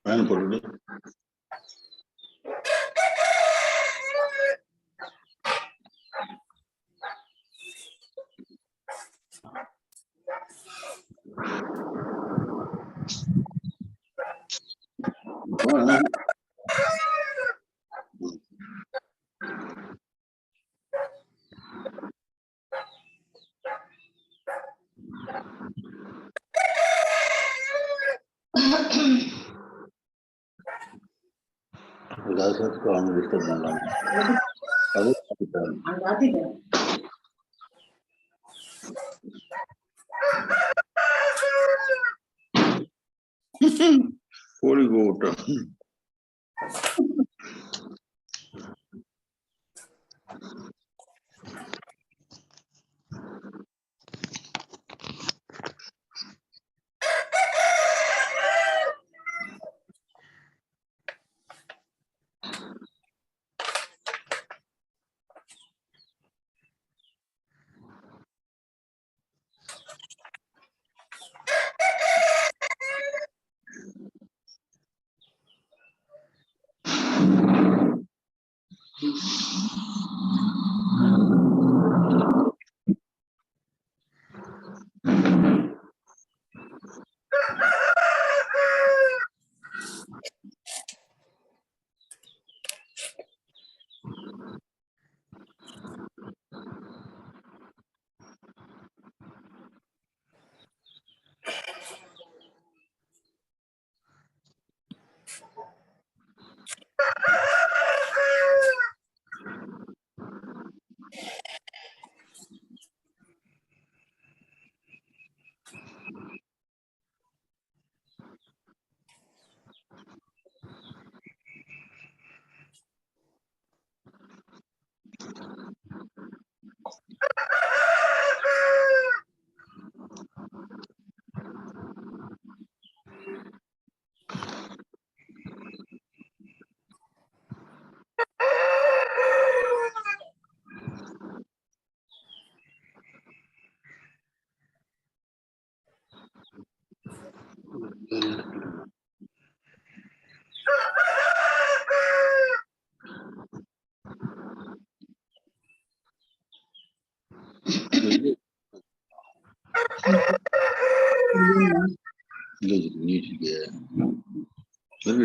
Fan போட்டுட்டு அவனை disturb பண்ணலாம். அது கோழி கூட்டம்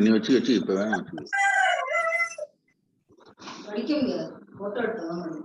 நீ வச்சு இப்ப வேணாம். படிக்க முடியாது. போட்டோ எடுத்ததான்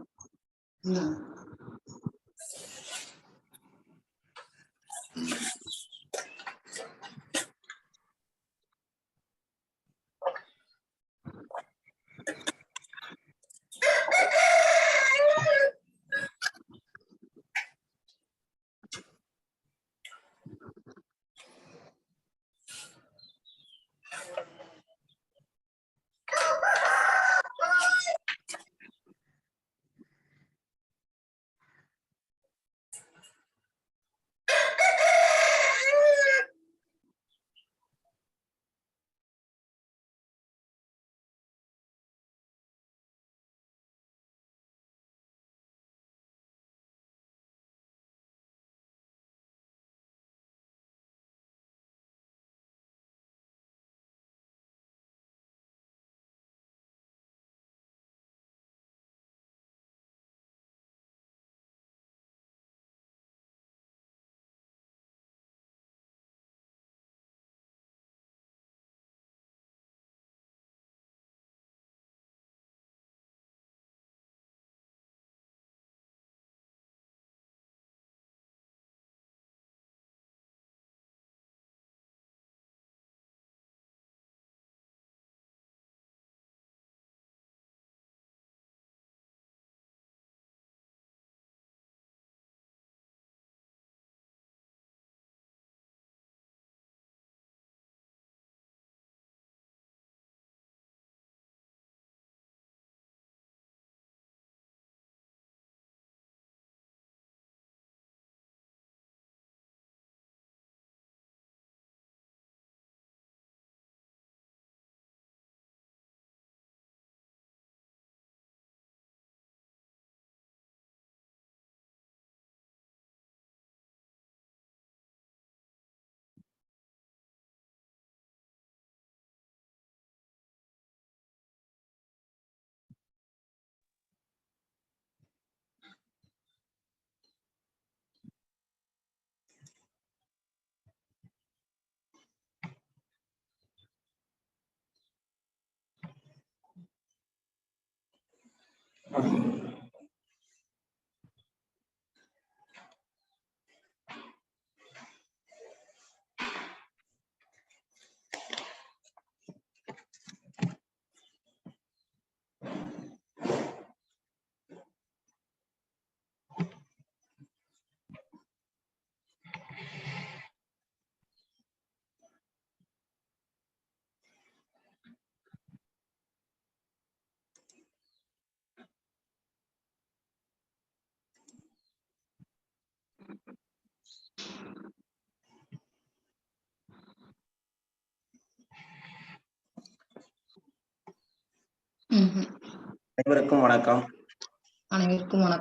அனைவருக்கும் வணக்கம்.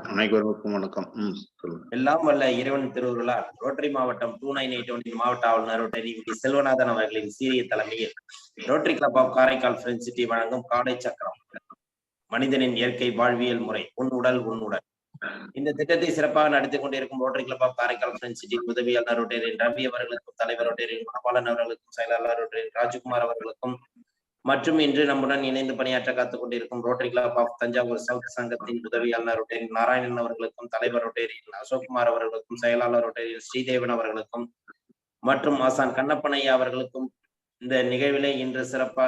அனைவருக்கும் வணக்கம். எல்லாம் வல்ல இறைவன் திருவுருளால் ரோட்டரி மாவட்டம் 2981 மாவட்ட ஆளுநர் ரோட்டரி செல்வநாதன் அவர்களின் சீரிய தலைமையில் rotary club of Karaikal friends city வழங்கும் காடை சக்கரம் மனிதனின் இயற்கை வாழ்வியல் முறை உன்னுடல் உன்னுடன் இந்த திட்டத்தை சிறப்பாக நடத்தி கொண்டிருக்கும் rotary club of Karaikal friends city உதவியாளர் ரோட்டரியின் ரவி அவர்களுக்கும் தலைவர் ரோட்டரியின் மணவாளன் அவர்களுக்கும் செயலாளர் ரோட்டரியின் ராஜ்குமார் அவர்களுக்கும் மற்றும் இன்று நம்முடன் இணைந்து பணியாற்ற காத்துக் கொண்டிருக்கும் rotary club of Thanjavur south சங்கத்தின் உதவியாளர் ரோட்டரி நாராயணன் அவர்களுக்கும் தலைவர் ரோட்டரியின் அசோக்குமார் அவர்களுக்கும் செயலாளர் ரோட்டரியின் ஸ்ரீதேவன் அவர்களுக்கும் மற்றும் ஆசான் கண்ணப்பனையா அவர்களுக்கும் இந்த நிகழ்விலே இன்று சிறப்பு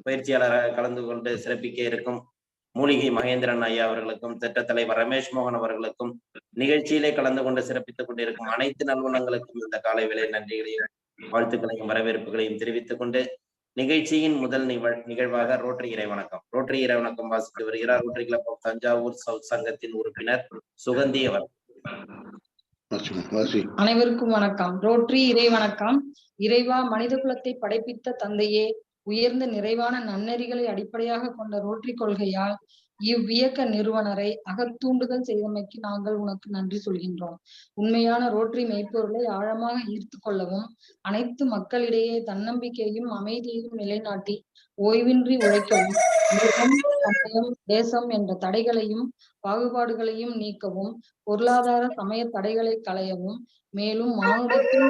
பயிற்சியாளராக கலந்து கொண்டு சிறப்பிக்க இருக்கும் மூலிகை மகேந்திரன் ஐயா அவர்களுக்கும் திட்ட தலைவர் ரமேஷ் மோகன் அவர்களுக்கும் நிகழ்ச்சியிலே கலந்து கொண்டு சிறப்பித்துக் கொண்டிருக்கும் அனைத்து நல்வனங்களுக்கும் இந்த காலை வேலை நன்றிகளையும் வாழ்த்துக்களையும் வரவேற்புகளையும் தெரிவித்துக் கொண்டு நிகழ்ச்சியின் முதல் நிகழ்வாக ரோட்டரி இறைவணக்கம் வாசித்து வருகிறார் rotary club of Thanjavur south சங்கத்தின் உறுப்பினர் சுகந்தி அவர். அனைவருக்கும் வணக்கம். ரோட்டரி இறைவணக்கம். இறைவா, மனித குலத்தை படைப்பித்த தந்தையே, உயர்ந்த நிறைவான நன்னெறிகளை அடிப்படையாக கொண்ட ரோட்டரி கொள்கையால் இவ்வியக்க நிறுவனரை அகத்தூண்டுதல் செய்தமைக்கு நாங்கள் உனக்கு நன்றி சொல்கின்றோம். உண்மையான ரோட்டரி மெய்ப்பொருளை ஆழமாக ஈர்த்து கொள்ளவும், அனைத்து மக்களிடையே தன்னம்பிக்கையும் அமைதியையும் நிலைநாட்டி ஓய்வின்றி உழைக்கவும், சமயம் தேசம் என்ற தடைகளையும் பாகுபாடுகளையும் நீக்கவும், பொருளாதார சமய தடைகளை களையவும், மேலும் மானுடத்தின்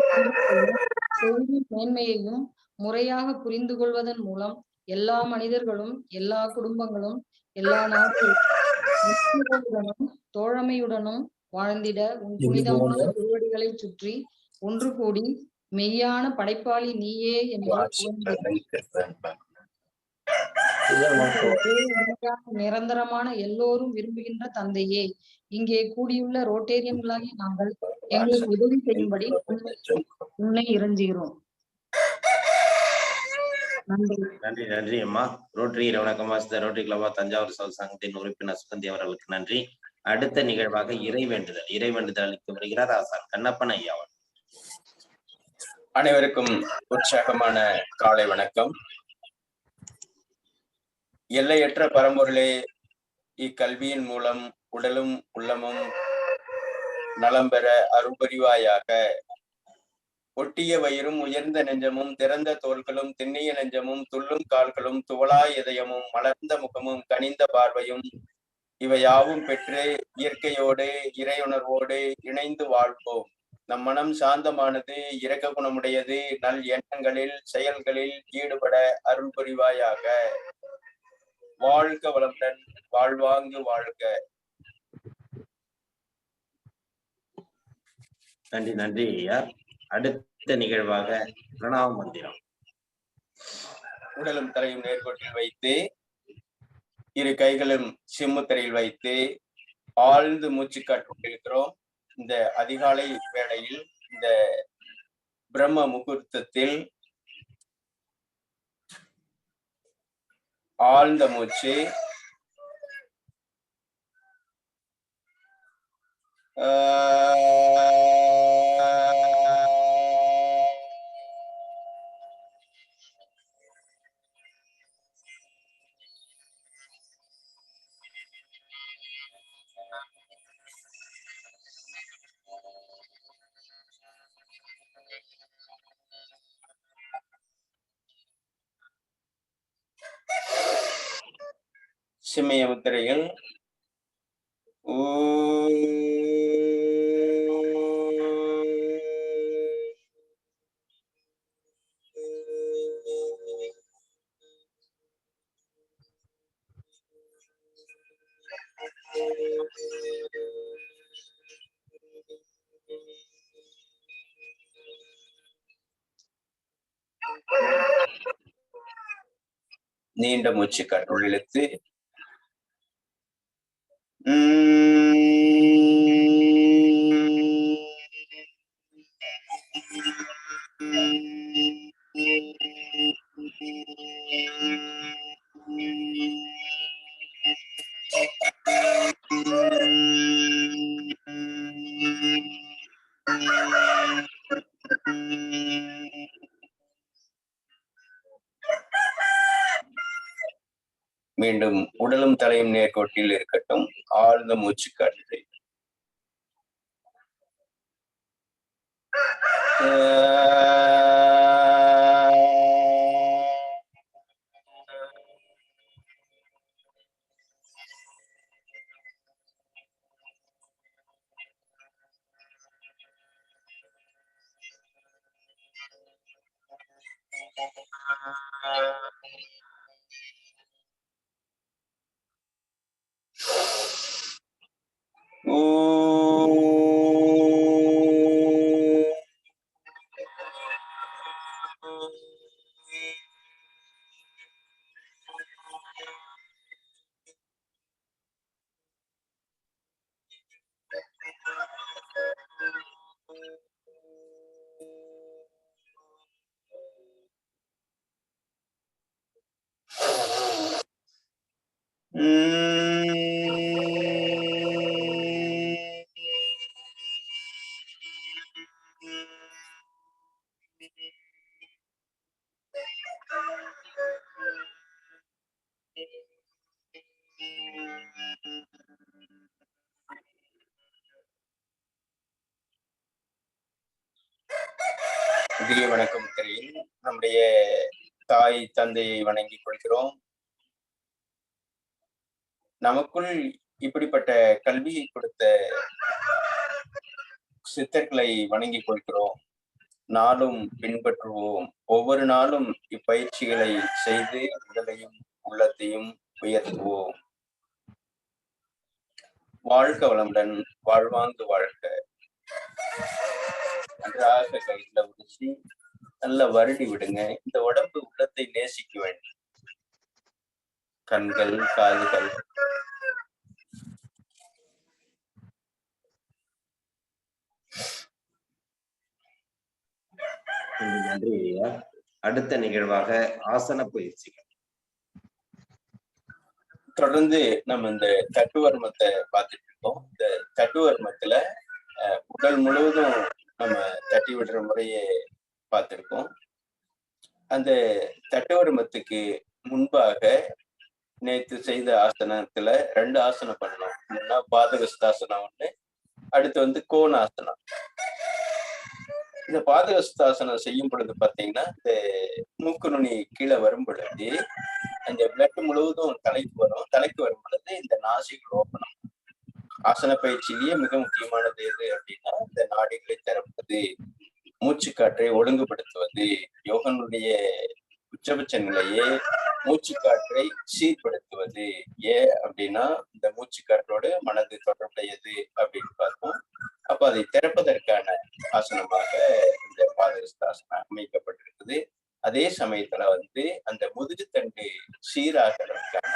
செய்தி மேன்மையையும் முறையாக புரிந்து கொள்வதன் மூலம் எல்லா மனிதர்களும் எல்லா குடும்பங்களும் எல்லா நாடுகளும் தோழமையுடனும் வாழ்ந்திட உன் புனிதமான திருவடிகளை சுற்றி ஒன்று கூடி மெய்யான படைப்பாளி நீயே என்று நிரந்தரமான எல்லோரும் விரும்புகின்ற தந்தையே, இங்கே கூடியுள்ள ரோட்டேரியன்களாகி நாங்கள் எங்களுக்கு உதவி செய்யும்படி உன்னை இறைஞ்சுகிறோம். நன்றி நன்றி அம்மா. ரோட்டரி இறைவணக்கம் வாசித்த ரோட்டரி கிளப் தஞ்சாவூர் சவுத் சங்கத்தின் உறுப்பினர் சுகந்தி அவர்களுக்கு நன்றி. அடுத்த நிகழ்வாக இறைவேண்டுதல் அளிக்க வருகிறார் ஆசான் கண்ணப்பன் ஐயா. அனைவருக்கும் உற்சாகமான காலை வணக்கம். எல்லையற்ற பரம்பொருளே, இக்கல்வியின் மூலம் உடலும் உள்ளமும் நலம் பெற அருள் புரிவாயாக. ஒட்டிய வயிறும் உயர்ந்த நெஞ்சமும் திறந்த தோள்களும் திண்ணிய நெஞ்சமும் துள்ளும் கால்களும் துவளாய் இதயமும் மலர்ந்த முகமும் கனிந்த பார்வையும் இவையாவும் பெற்று இயற்கையோடு இறையுணர்வோடு இணைந்து வாழ்வோம். நம் மனம் சாந்தமானது, இரக்க குணமுடையது, நல் எண்ணங்களில் செயல்களில் ஈடுபட அருள் புரிவாயாக. வாழ்க வளமுடன், வாழ்வாங்கு வாழ்க. நன்றி நன்றி ஐயா. அடுத்த நிகழ்வாக பிரணாம மந்திரம். உடலும் தலையும் நேர்கோட்டில் வைத்து இரு கைகளும் சிம்முத்தரையில் வைத்து ஆழ்ந்து மூச்சு காட்டிருக்கிறோம். இந்த அதிகாலை வேளையில், இந்த பிரம்ம முகூர்த்தத்தில் ஆழ்ந்த மூச்சு சிம்மய முத்திரையில் நீண்ட மூச்சு காற்றுள் இழுத்து மீண்டும் உடலும் தலையும் நேர்கோட்டில் இருக்கட்டும். ஆழ்ந்த மூச்சு காற்று திரிய வணக்கம் திரையில் நம்முடைய தாய் தந்தையை வணங்கிக் கொள்கிறோம். நமக்குள் இப்படிப்பட்ட கல்வியை கொடுத்த சித்தர்களை வணங்கிக் கொள்கிறோம். நாளும் பின்பற்றுவோம். ஒவ்வொரு நாளும் இப்பயிற்சிகளை செய்து உடலையும் உள்ளத்தையும் உயர்த்துவோம். வாழ்க வளமுடன், வாழ்வாங்கு வாழ்க. நன்றாக கையில உடிச்சு நல்லா வருடி விடுங்க. இந்த உடம்பு உள்ளத்தை நேசிக்க வேண்டும். கண்கள், காதுகள், நன்றி ஐயா. அடுத்த நிகழ்வாக ஆசன பயிற்சிகள். தொடர்ந்து நம்ம இந்த தட்டுவர்மத்தை பார்த்துட்டு இருக்கோம். இந்த தட்டுவர்மத்துல உடல் முழுவதும் நம்ம தட்டி விடுற முறையை பார்த்திருக்கோம். அந்த தட்டுவர்மத்துக்கு முன்பாக நேற்று செய்த ஆசனத்துல 2 ஆசனம் பண்ணோம். முன்னா பாதகஸ்தாசனம் ஒண்ணு, அடுத்து வந்து கோணாசனம். இந்த பாதகஸ்தாசனம் செய்யும் பொழுது பாத்தீங்கன்னா, இந்த மூக்கு நுனி கீழே வரும் பொழுது அந்த பிளட் முழுவதும் தலைக்கு வரும். தலைக்கு வரும் பொழுது இந்த நாசிகள் ஓப்பன். ஆசன பயிற்சியிலேயே மிக முக்கியமானது எது அப்படின்னா, இந்த நாடிகளை திறப்பது, மூச்சு காற்றை ஒழுங்குபடுத்துவது. யோகனுடைய உச்சபட்ச நிலையே மூச்சு காற்றை சீர்படுத்துவது. ஏன் அப்படின்னா, இந்த மூச்சு காற்றோடு மனது தொடர்புடையது அப்படின்னு பார்த்தோம். அப்ப அதை திறப்பதற்கான ஆசனமாக இந்த பாதகஸ்தாசனம் அமைக்கப்பட்டிருக்குது. அதே சமயத்துல வந்து அந்த முதுகுத்தண்டு சீராகிறதுக்கான,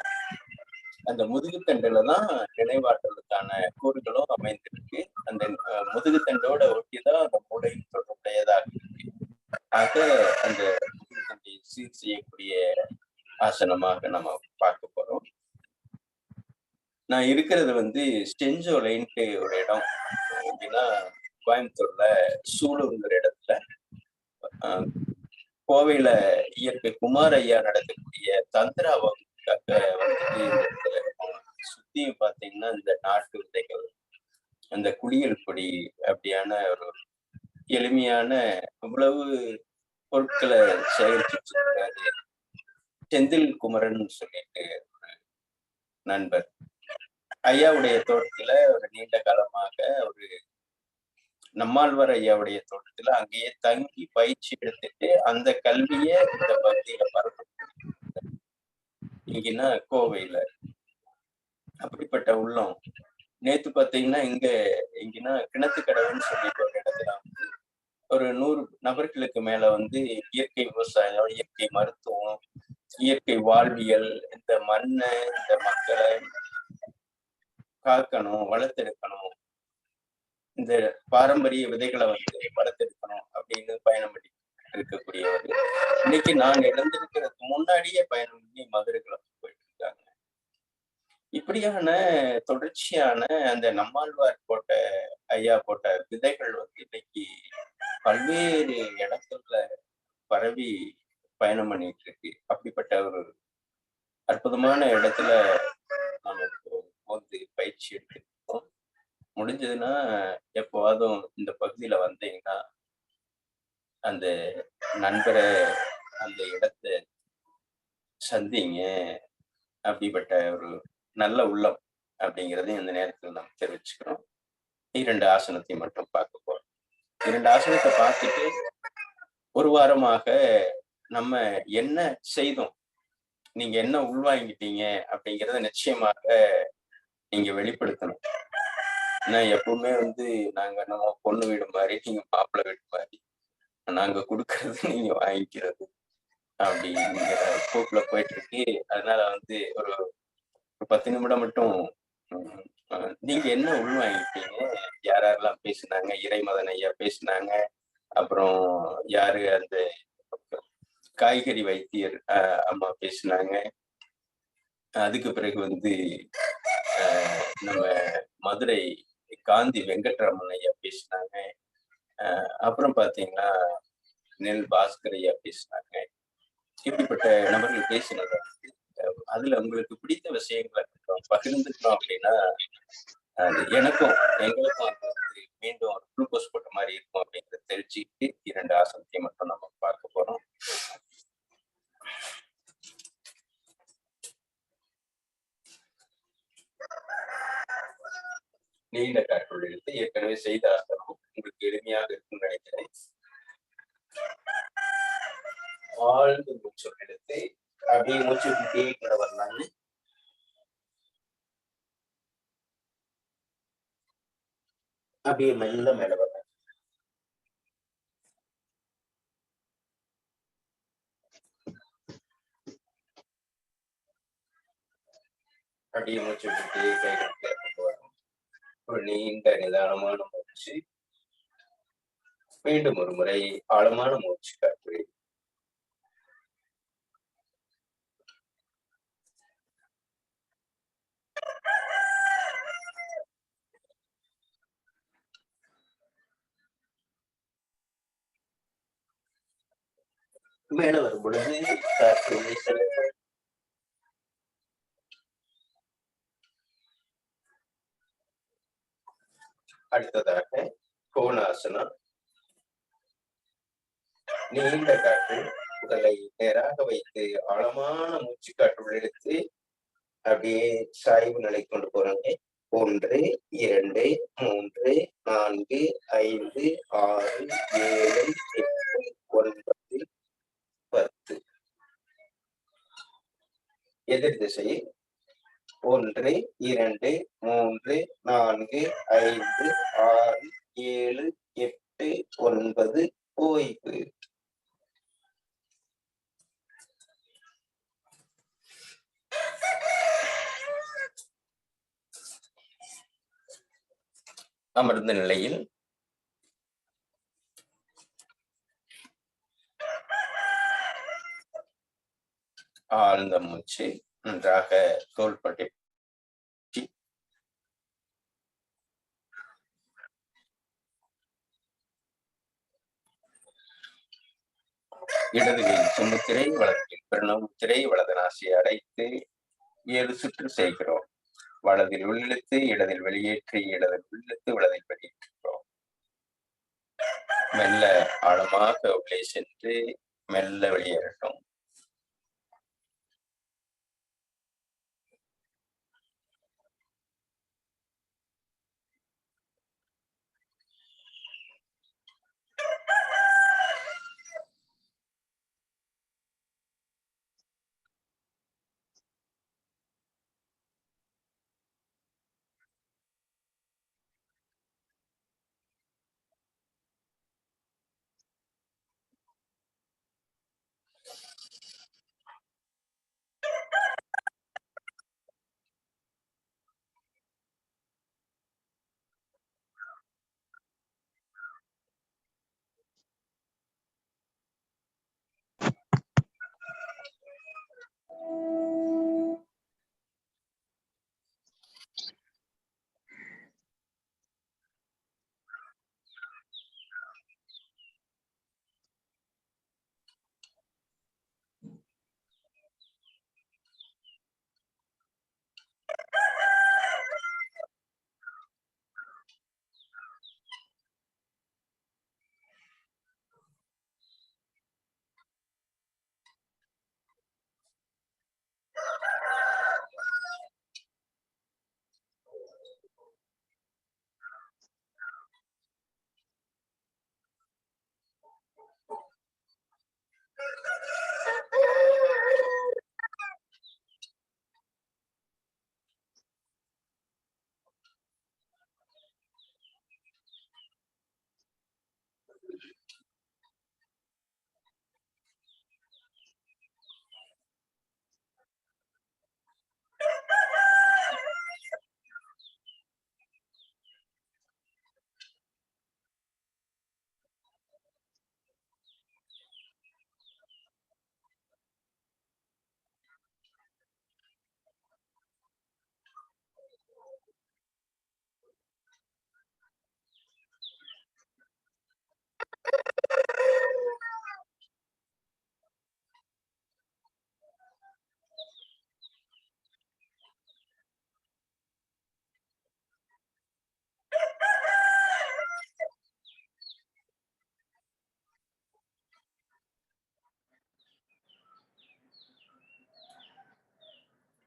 அந்த முதுகுத்தண்டுலதான் நினைவாற்றலுக்கான கூறுகளும் அமைந்திருக்கு. அந்த முதுகுத்தண்டோட ஒட்டிதான் அந்த மூளையும் தொடர்புடையதாக இருக்கு. ஆக அந்த முதுகுத்தண்டை சீர் செய்யக்கூடிய ஆசனமாக நம்ம பார்க்க போறோம். நான் இருக்கிறது வந்து செஞ்சோலைன்ட்டு ஒரு இடம். எப்படின்னா, கோயம்புத்தூர்ல சூலூருங்கிற இடத்துல கோவையில இயற்கை குமார் ஐயா நடத்தக்கூடிய தந்திரா வகுப்புக்காக வந்துட்டு இந்த இடத்துல இருக்கும். சுத்தியும் பாத்தீங்கன்னா இந்த நாட்டு விதைகள், அந்த குளியல் பொடி, அப்படியான ஒரு எளிமையான இவ்வளவு பொருட்களை சேகரிச்சு வச்சிருக்காரு செந்தில் குமரன் சொல்லிட்டு ஒரு நண்பர். ஐயாவுடைய தோட்டத்துல ஒரு நீண்ட காலமாக ஒரு நம்மாழ்வார் ஐயாவுடைய தோட்டத்துல அங்கேயே தங்கி பயிற்சி எடுத்துட்டு அந்த கல்விய இந்த பகுதியில பரப்பு. இங்கன்னா கோவையில அப்படிப்பட்ட உள்ளம். நேத்து பாத்தீங்கன்னா இங்கன்னா கிணத்துக்கடவுன்னு சொல்லிட்டு ஒரு இடத்துல வந்து ஒரு 100 நபர்களுக்கு மேல வந்து இயற்கை விவசாயம், இயற்கை மருத்துவம், இயற்கை வாழ்வியல், இந்த மண்ணை, இந்த மக்களை காக்கணும், வளர்த்தெடுக்கணும், இந்த பாரம்பரிய விதைகளை வந்து வளர்த்தெடுக்கணும் அப்படின்னு பயணம் பண்ணி இருக்கக்கூடியவர். இன்னைக்கு நான் இழந்திருக்கிறதுக்கு முன்னாடியே பயணம் பண்ணி மதுரைகளை போயிட்டு இருக்காங்க. இப்படியான தொடர்ச்சியான அந்த நம்மாழ்வார் போட்ட ஐயா போட்ட விதைகள் வந்து இன்னைக்கு பல்வேறு இடத்துல பரவி பயணம் பண்ணிட்டு இருக்கு. அப்படிப்பட்ட ஒரு அற்புதமான இடத்துல நம்ம வந்து பயிற்சி எடுத்துருக்கோம். முடிஞ்சதுன்னா எப்போதும் இந்த பகுதியில வந்தீங்கன்னா அந்த நண்பரை, அந்த இடத்த சந்திங்க. அப்படிப்பட்ட ஒரு நல்ல உள்ளம் அப்படிங்கிறதையும் இந்த நேரத்தில் நம்ம தெரிவிச்சுக்கிறோம். 2 ஆசனத்தை மட்டும் பார்க்க போறோம். 2 ஆசனத்தை பார்த்துட்டு ஒரு வாரமாக நம்ம என்ன செய்தோம், நீங்க என்ன உள்வாங்கிட்டீங்க அப்படிங்கிறத நிச்சயமாக நீங்க வெளிப்படுத்தணும். ஏன்னா எப்பவுமே வந்து நாங்க நம்ம பொண்ணு வீடு மாதிரி, நீங்க மாப்பிள்ளை வீடு மாதிரி, நாங்க கொடுக்கறது நீங்க வாங்கிக்கிறது அப்படிங்கிற போக்குல போயிட்டு இருக்கு. அதனால வந்து ஒரு 10 நிமிடம் மட்டும் நீங்க என்ன உள்வாங்கிட்டீங்க, யாரெல்லாம் பேசினாங்க, இறைமதன் ஐயா பேசினாங்க, அப்புறம் யாரு அந்த காய்கறி வைத்தியர் அம்மா பேசினாங்க, அதுக்கு பிறகு வந்து நம்ம மதுரை காந்தி வெங்கட்ராமன் ஐயா பேசினாங்க, அப்புறம் பாத்தீங்கன்னா நெல் பாஸ்கர் ஐயா பேசினாங்க. இப்படிப்பட்ட நபர்கள் பேசினது அதுல உங்களுக்கு பிடித்த விஷயங்களை பகிர்ந்துட்டோம் அப்படின்னா அது எனக்கும் எங்களுக்கும் அது வந்து மீண்டும் ஒரு குளுக்கோஸ் போட்ட மாதிரி இருக்கும் அப்படிங்கிறத தெரிஞ்சுக்கிட்டு 2 ஆசனத்தை மட்டும் நம்ம பார்க்க போறோம். நீண்ட காற்றோடு எடுத்து ஏற்கனவே செய்த ஆசனம் உங்களுக்கு எளிமையாக இருக்கும்னு நினைக்கிறேன். ஆழ்ந்து மூச்சு எடுத்து அப்படியே மூச்சு விட்டே கூட வரலாம்னு அப்படியே மெல்ல மேல வர அப்படியே மூச்சு விட்டுட்டு கைகளை கொண்டு வரும். ஒரு நீண்ட நிதானமான மூச்சு. மீண்டும் ஒரு முறை ஆழமான மூச்சு காற்று. மேல வரும் பொழுது காற்று வீசல். அடுத்ததாக கோணாசனம். நீண்ட காற்று உடலை நேராக வைத்து ஆழமான மூச்சு காற்று உள்ளெடுத்து அப்படியே சாய்வு நிலை கொண்டு போறாங்க. 1, 2, 3, 4, 5, 6, 7, 8, 9, 10. எதிர் திசையில் 1, 2, 3, 4, 5, 6, 7, 8, 9 ஓய்வு. அமர்ந்த நிலையில் ஆழ்ந்த மூச்சு நன்றாக தோள்பட்டை இடது கையில் சுமுத்திரை, வலது கையில் பிரணவமுத்திரை, வலது நாசியை அடைத்து 7 சுற்று செய்கிறோம். வலதில் உள்ளிழுத்து இடதில் வெளியேற்றி, இடதில் உள்ளிழுத்து வலதில் வெளியேற்றுகிறோம். மெல்ல ஆழமாக உள்ளே சென்று மெல்ல வெளியேறட்டும்.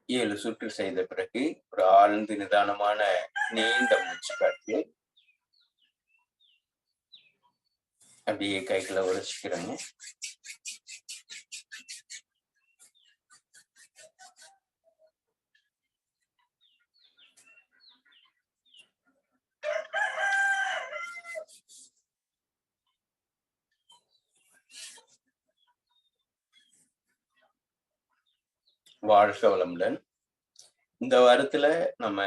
ஏழு சுற்று செய்த பிறகு ஒரு ஆழ்ந்து நிதானமான நீண்ட மூச்சு காற்று. அப்படியே கைகளை உரைச்சிக்கிறோங்க. வாழ்க வளமுடன். இந்த வாரத்துல நம்ம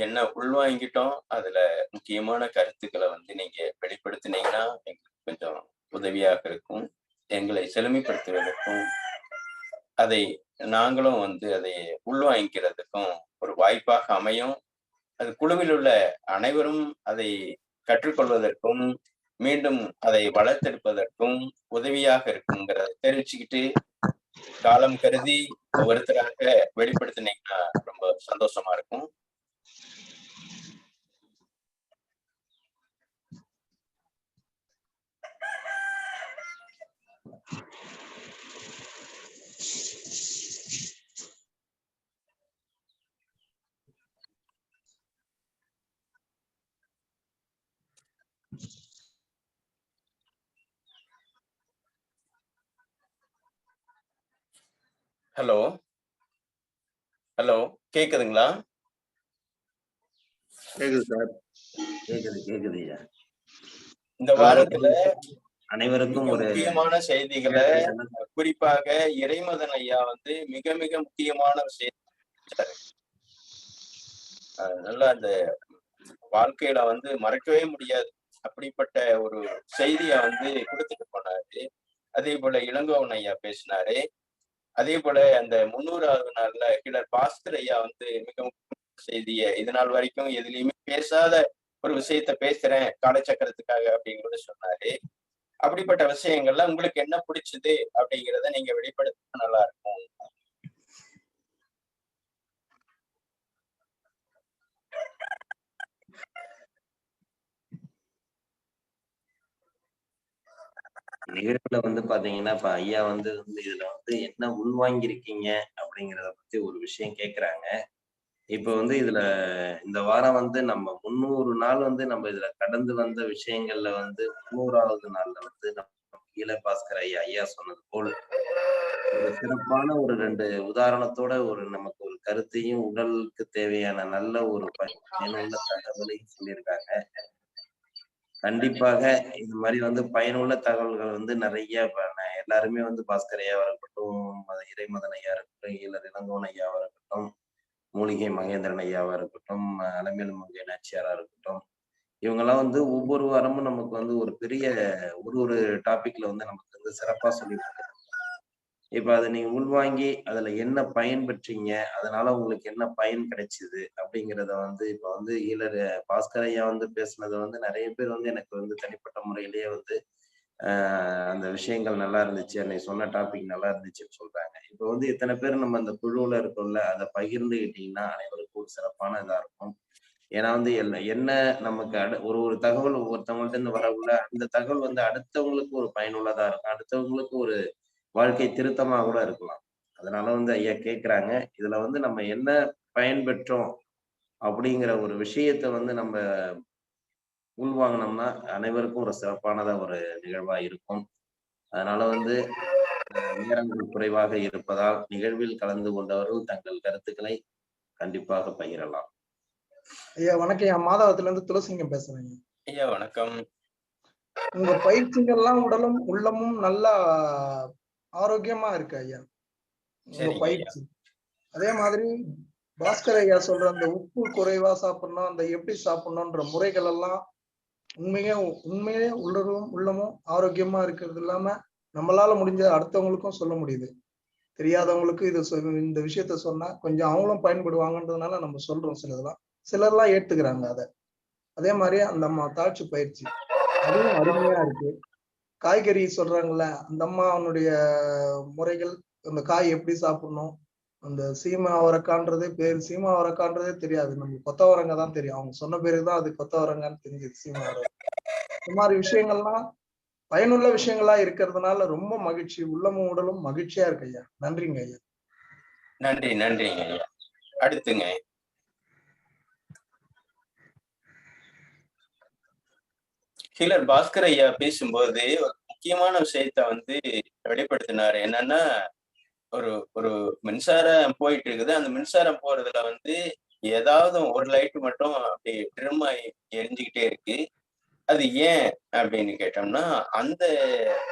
என்ன உள்வாங்கிட்டோம், அதுல முக்கியமான கருத்துக்களை நீங்க வெளிப்படுத்தினீங்கன்னா எங்களுக்கு கொஞ்சம் உதவியாக இருக்கும். எங்களை செழுமைப்படுத்துவதற்கும் அதை நாங்களும் அதை உள்வாங்கிக்கிறதுக்கும் ஒரு வாய்ப்பாக அமையும். அது குழுவில் உள்ள அனைவரும் அதை கற்றுக்கொள்வதற்கும் மீண்டும் அதை வளர்த்தெடுப்பதற்கும் உதவியாக இருக்குங்கிறத தெரிவிச்சுக்கிட்டு காலம் கருதி ஒவ்வொருத்தராக வெளிப்படுத்தினீங்கன்னா ரொம்ப சந்தோஷமா இருக்கும். ஹலோ ஹலோ, கேக்குதுங்களா? கேக்குது சார். கேக்குது ஐயா. இந்த வாரத்துல அனைவருக்கும் ஒரு முக்கியமான செய்திகளை, குறிப்பாக இறைமதன் ஐயா மிக மிக முக்கியமான விஷயம் நல்லா அந்த வாழ்க்கையில மறக்கவே முடியாது அப்படிப்பட்ட ஒரு செய்திய கொடுத்துட்டு போனாரு. அதே போல இளங்கோவன் ஐயா பேசினாரு. அதே போல அந்த 300வது நாள்ல கிளர் பாஸ்கர் ஐயா மிக முக்கியமான செய்திய இது நாள் வரைக்கும் எதுலையுமே பேசாத ஒரு விஷயத்த பேசுறேன் காலச்சக்கரத்துக்காக அப்படிங்கறத சொன்னாரு. அப்படிப்பட்ட விஷயங்கள்ல உங்களுக்கு என்ன பிடிச்சது அப்படிங்கிறத நீங்க வெளிப்படுத்த நல்லா இருக்கும். நிகழ்வுல பாத்தீங்கன்னா இப்ப ஐயா இதுல என்ன உள்வாங்கியிருக்கீங்க அப்படிங்கிறத பத்தி ஒரு விஷயம் கேக்குறாங்க. இப்ப இதுல இந்த வாரம் நம்ம 300 நாள் நம்ம இதுல கடந்து வந்த விஷயங்கள்ல 300வது நாள்ல நம்ம ஈழ பாஸ்கர் ஐயா சொன்னது போல் ஒரு சிறப்பான ஒரு 2 உதாரணத்தோட நமக்கு ஒரு கருத்தையும் உடலுக்கு தேவையான நல்ல ஒரு பயனுள்ள தகவலையும் சொல்லியிருக்காங்க. கண்டிப்பாக இது மாதிரி பயனுள்ள தகவல்கள் நிறைய எல்லாருமே பாஸ்கர் ஐயாவா இருக்கட்டும், இறைமதன் ஐயா இருக்கட்டும், ஈழர் இளங்கோவன் ஐயாவா இருக்கட்டும், மூலிகை மகேந்திரன் ஐயாவா இருக்கட்டும், அலமேலு மங்கை நாச்சியாரா இருக்கட்டும், இவங்கெல்லாம் ஒவ்வொரு வாரமும் நமக்கு ஒரு பெரிய ஒரு டாபிக்ல நமக்கு சிறப்பா சொல்லியிருக்காங்க. இப்ப அதை நீங்க உள்வாங்கி அதுல என்ன பயன் பெற்றீங்க, அதனால உங்களுக்கு என்ன பயன் கிடைச்சது அப்படிங்கிறத இப்ப ஈழர் பாஸ்கர் ஐயா பேசுனது நிறைய பேர் எனக்கு தனிப்பட்ட முறையிலேயே அந்த விஷயங்கள் நல்லா இருந்துச்சு, அன்னைக்கு சொன்ன டாபிக் நல்லா இருந்துச்சுன்னு சொல்றாங்க. இப்ப எத்தனை பேர் நம்ம அந்த குழுவுல இருக்கோம்ல, அதை பகிர்ந்துகிட்டீங்கன்னா அனைவருக்கும் ஒரு சிறப்பான இதா இருக்கும். ஏன்னா என்ன நமக்கு ஒரு தகவல் ஒவ்வொருத்தவங்கள்ட்ட இருந்து வரவுள்ள அந்த தகவல் அடுத்தவங்களுக்கு ஒரு பயனுள்ளதா இருக்கும், அடுத்தவங்களுக்கு ஒரு வாழ்க்கை திருத்தமா கூட இருக்கலாம். அதனால ஐயா கேக்குறாங்க, இதுல நம்ம என்ன பயன்பெற்றோம் அப்படிங்கிற ஒரு விஷயத்த நம்ம உள்வாங்கினோம்னா அனைவருக்கும் ஒரு சிறப்பானதா ஒரு நிகழ்வா இருக்கும். அதனால நேரங்கள் குறைவாக இருப்பதால் நிகழ்வில் கலந்து கொண்டவர்கள் தங்கள் கருத்துக்களை கண்டிப்பாக பகிரலாம். ஐயா வணக்கம். என் மாதவத்துல இருந்து துளசிங்கம் பேசுறேன். ஐயா வணக்கம். உங்க பயிற்சிகள்லாம் உடலும் உள்ளமும் நல்லா ஆரோக்கியமா இருக்கு ஐயா உங்க பயிற்சி. அதே மாதிரி பாஸ்கர் ஐயா சொல்ற அந்த உப்பு குறைவா சாப்பிடணும், அந்த எப்படி சாப்பிடணும்ன்ற முறைகள் எல்லாம் உண்மையே உள்ளமும் ஆரோக்கியமா இருக்கிறது இல்லாம நம்மளால முடிஞ்ச அடுத்தவங்களுக்கும் சொல்ல முடியுது. தெரியாதவங்களுக்கு இந்த விஷயத்த சொன்னா கொஞ்சம் அவங்களும் பயன்படுவாங்கன்றதுனால நம்ம சொல்றோம். சிலர்லாம் ஏத்துக்கிறாங்க அதை. அதே மாதிரி அந்த அம்மா தாழ்ச்சி பயிற்சி அதுவும் அருமையா இருக்கு. காய்கறி சொல்றாங்கல்ல, அந்த அம்மா அவனுடைய முறைகள், அந்த காய் எப்படி சாப்பிடணும், அந்த சீமா அவரைக்கான்றதே பேரு சீமா அவரைக்கான்றதே தெரியாது, நம்ம கொத்தவரங்க தான் தெரியும். அவங்க சொன்ன பேருதான் அது கொத்தவரங்கான்னு தெரிஞ்சது, சீமா அவரை. இந்த மாதிரி விஷயங்கள்லாம் பயனுள்ள விஷயங்களா இருக்கிறதுனால ரொம்ப மகிழ்ச்சி, உள்ளமும் உடலும் மகிழ்ச்சியா இருக்கு ஐயா. நன்றிங்க ஐயா. நன்றிங்க ஐயா. அடுத்துங்க ஹீலர் பாஸ்கர் ஐயா பேசும்போது ஒரு முக்கியமான விஷயத்த வெளிப்படுத்தினாரு. என்னன்னா ஒரு மின்சாரம் போயிட்டு இருக்குது, அந்த மின்சாரம் போறதுல ஏதாவது ஒரு லைட் மட்டும் அப்படி ட்ரிம் ஆகி எரிஞ்சுக்கிட்டே இருக்கு. அது ஏன் அப்படின்னு கேட்டோம்னா அந்த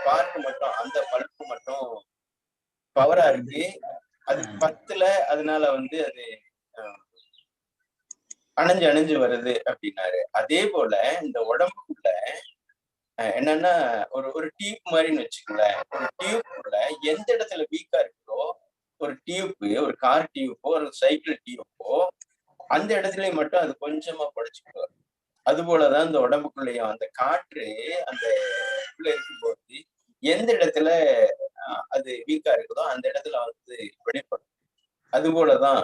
பார்ட் மட்டும், அந்த பல்பு மட்டும் பவரா இருக்கு. அது 10ல அதனால வந்து அது அணைஞ்சு அணைஞ்சு வருது அப்படின்னாரு. அதே போல இந்த உடம்புக்குள்ள என்னன்னா ஒரு டியூப் மாதிரின்னு வச்சுக்கோங்களேன். ஒரு டியூப்குள்ள எந்த இடத்துல வீக்கா இருக்கோ, ஒரு டியூப், ஒரு கார் டியூப்போ ஒரு சைக்கிள் டியூப்போ அந்த இடத்துலயும் மட்டும் அது கொஞ்சமா புடைச்சுக்குவார். அது போலதான் இந்த உடம்புக்குள்ளேயும் அந்த காற்று அந்த உள்ள இருக்கும்போது எந்த இடத்துல அது வீக்கா இருக்குதோ அந்த இடத்துல வந்து வெளிப்படும். அது போலதான்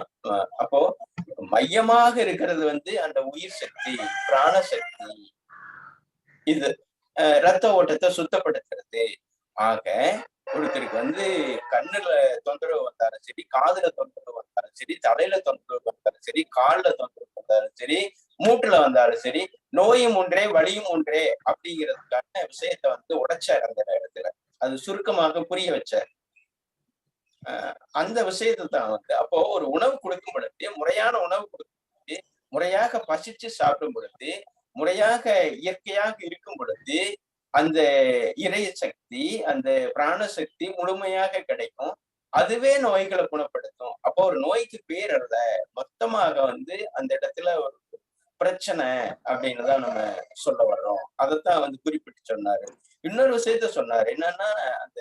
அப்போ மையமாக இருக்கிறது வந்து அந்த உயிர் சக்தி, பிராணசக்தி. இது ரத்த ஓட்டத்தை சுத்தப்படுத்துறது. ஆக ஒருத்தருக்கு வந்து கண்ணுல தொந்தரவு வந்தாலும் சரி, காதுல தொந்தரவு வந்தாலும் சரி, தலையில தொந்தரவு வந்தாலும் சரி, கால்ல தொந்தரவு வந்தாலும் சரி, மூட்டுல வந்தாலும் சரி, நோயும் ஒன்றே வலியும் ஒன்றே அப்படிங்கிறதுக்கான விஷயத்த வந்து உடைச்சார் அந்த இடத்துல. அது சுருக்கமாக புரிய வச்சார். அந்த விஷயத்தை தான் வந்து அப்போ ஒரு உணவு கொடுக்கும் பொழுது, முறையான உணவு கொடுக்கும் பொழுது, முறையாக பசிச்சு சாப்பிடும் பொழுது, முறையாக இயற்கையாக இருக்கும் பொழுது அந்த இறை சக்தி, அந்த பிராணசக்தி முழுமையாக கிடைக்கும். அதுவே நோய்களை குணப்படுத்தும். அப்போ ஒரு நோய்க்கு பேர் அல்ல, மொத்தமாக வந்து அந்த இடத்துல ஒரு பிரச்சனை அப்படின்னு தான் நம்ம சொல்ல வர்றோம். அதைத்தான் வந்து குறிப்பிட்டு சொன்னாரு. இன்னொரு விஷயத்த சொன்னாரு. என்னன்னா அந்த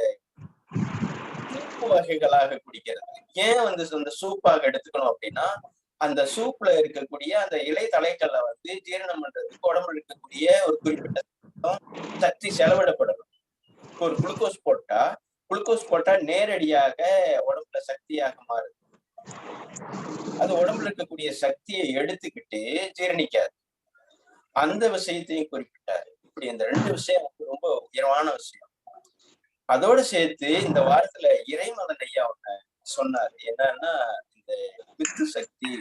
சூப்பு வகைகளாக குடிக்கிறது. ஏன் வந்து அந்த சூப்பாக எடுத்துக்கணும் அப்படின்னா, அந்த சூப்ல இருக்கக்கூடிய அந்த இலை தலைகளை வந்து ஜீரணம் பண்றதுக்கு உடம்புல இருக்கக்கூடிய ஒரு குறிப்பிட்ட சக்தி செலவிடப்படணும். ஒரு குளுக்கோஸ் போட்டா நேரடியாக உடம்புல சக்தியாக மாறுது. அது உடம்புல இருக்கக்கூடிய சக்தியை எடுத்துக்கிட்டு ஜீரணிக்காது. அந்த விஷயத்தையும் குறிப்பிட்டாரு. இப்படி இந்த 2 விஷயம் ரொம்ப உயர்வான விஷயம். அதோட சேர்த்து இந்த வாரத்துல இறைமதன் ஐயா ஒண்ணு சொன்னாரு. என்னன்னா இந்த வித்து சக்தி,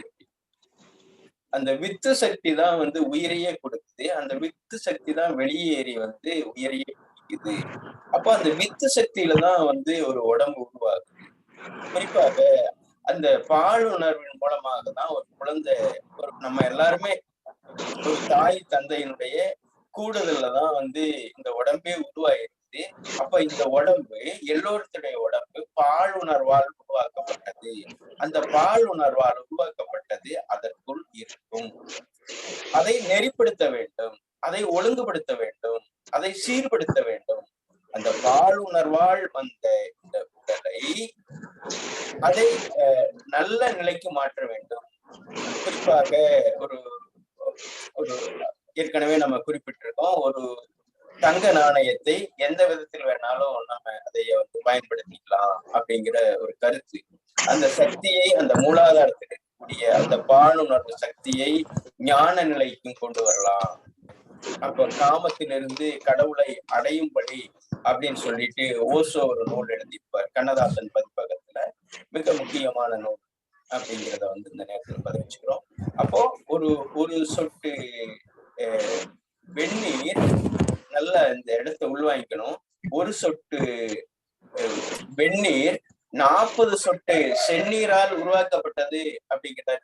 அந்த வித்து சக்தி தான் வந்து உயிரையே கொடுக்குது. அந்த வித்து சக்தி தான் வெளியேறி வந்து உயிரையே குடிக்குது. அப்ப அந்த வித்து சக்தியில தான் வந்து ஒரு உடம்பு உருவாகுது. குறிப்பாக அந்த பால் உணர்வின் மூலமாக தான் ஒரு குழந்தை, நம்ம எல்லாருமே ஒரு தாய் தந்தையினுடைய கூடுதல்ல தான் வந்து இந்த உடம்பே உருவாயிருக்குது. அப்ப இந்த உடம்பு எல்லோருடைய உடம்பு பால் உணர்வால் உருவாக்கப்பட்டது. அந்த பால் உணர்வால் உருவாக்கப்பட்டது அதற்குள் இருக்கும். அதை நெறிப்படுத்த வேண்டும், அதை ஒழுங்குபடுத்த வேண்டும், அதை சீர்படுத்த வேண்டும். அந்த பால் உணர்வால் வந்த இந்த உடலை அதை நல்ல நிலைக்கு மாற்ற வேண்டும். குறிப்பாக ஒரு ஏற்கனவே நம்ம குறிப்பிட்டிருக்கோம், ஒரு தங்க நாணயத்தை எந்த விதத்தில் வேணாலும் நம்ம அதை வந்து பயன்படுத்திக்கலாம் அப்படிங்கிற ஒரு கருத்து. அந்த சக்தியை, அந்த மூலாதாரத்தில் இருக்கக்கூடிய அந்த பாலுணர்வு சக்தியை ஞான நிலைக்கும் கொண்டு வரலாம். அப்ப காமத்திலிருந்து கடவுளை அடையும்படி அப்படின்னு சொல்லிட்டு ஓசோ ஒரு நூல் எழுதியிருப்பார், கண்ணதாசன் பதிப்பகத்துல. மிக முக்கியமான நூல் அப்படிங்கிறத வந்து இந்த நேரத்தில் பதிவிச்சுக்கிறோம். அப்போ ஒரு சொட்டு வெந்நீர் நல்லா இந்த இடத்த உள்வாங்கிக்கணும். ஒரு சொட்டு வெந்நீர் 40 சொட்டு செந்நீரால் உருவாக்கப்பட்டது அப்படிங்கிறத.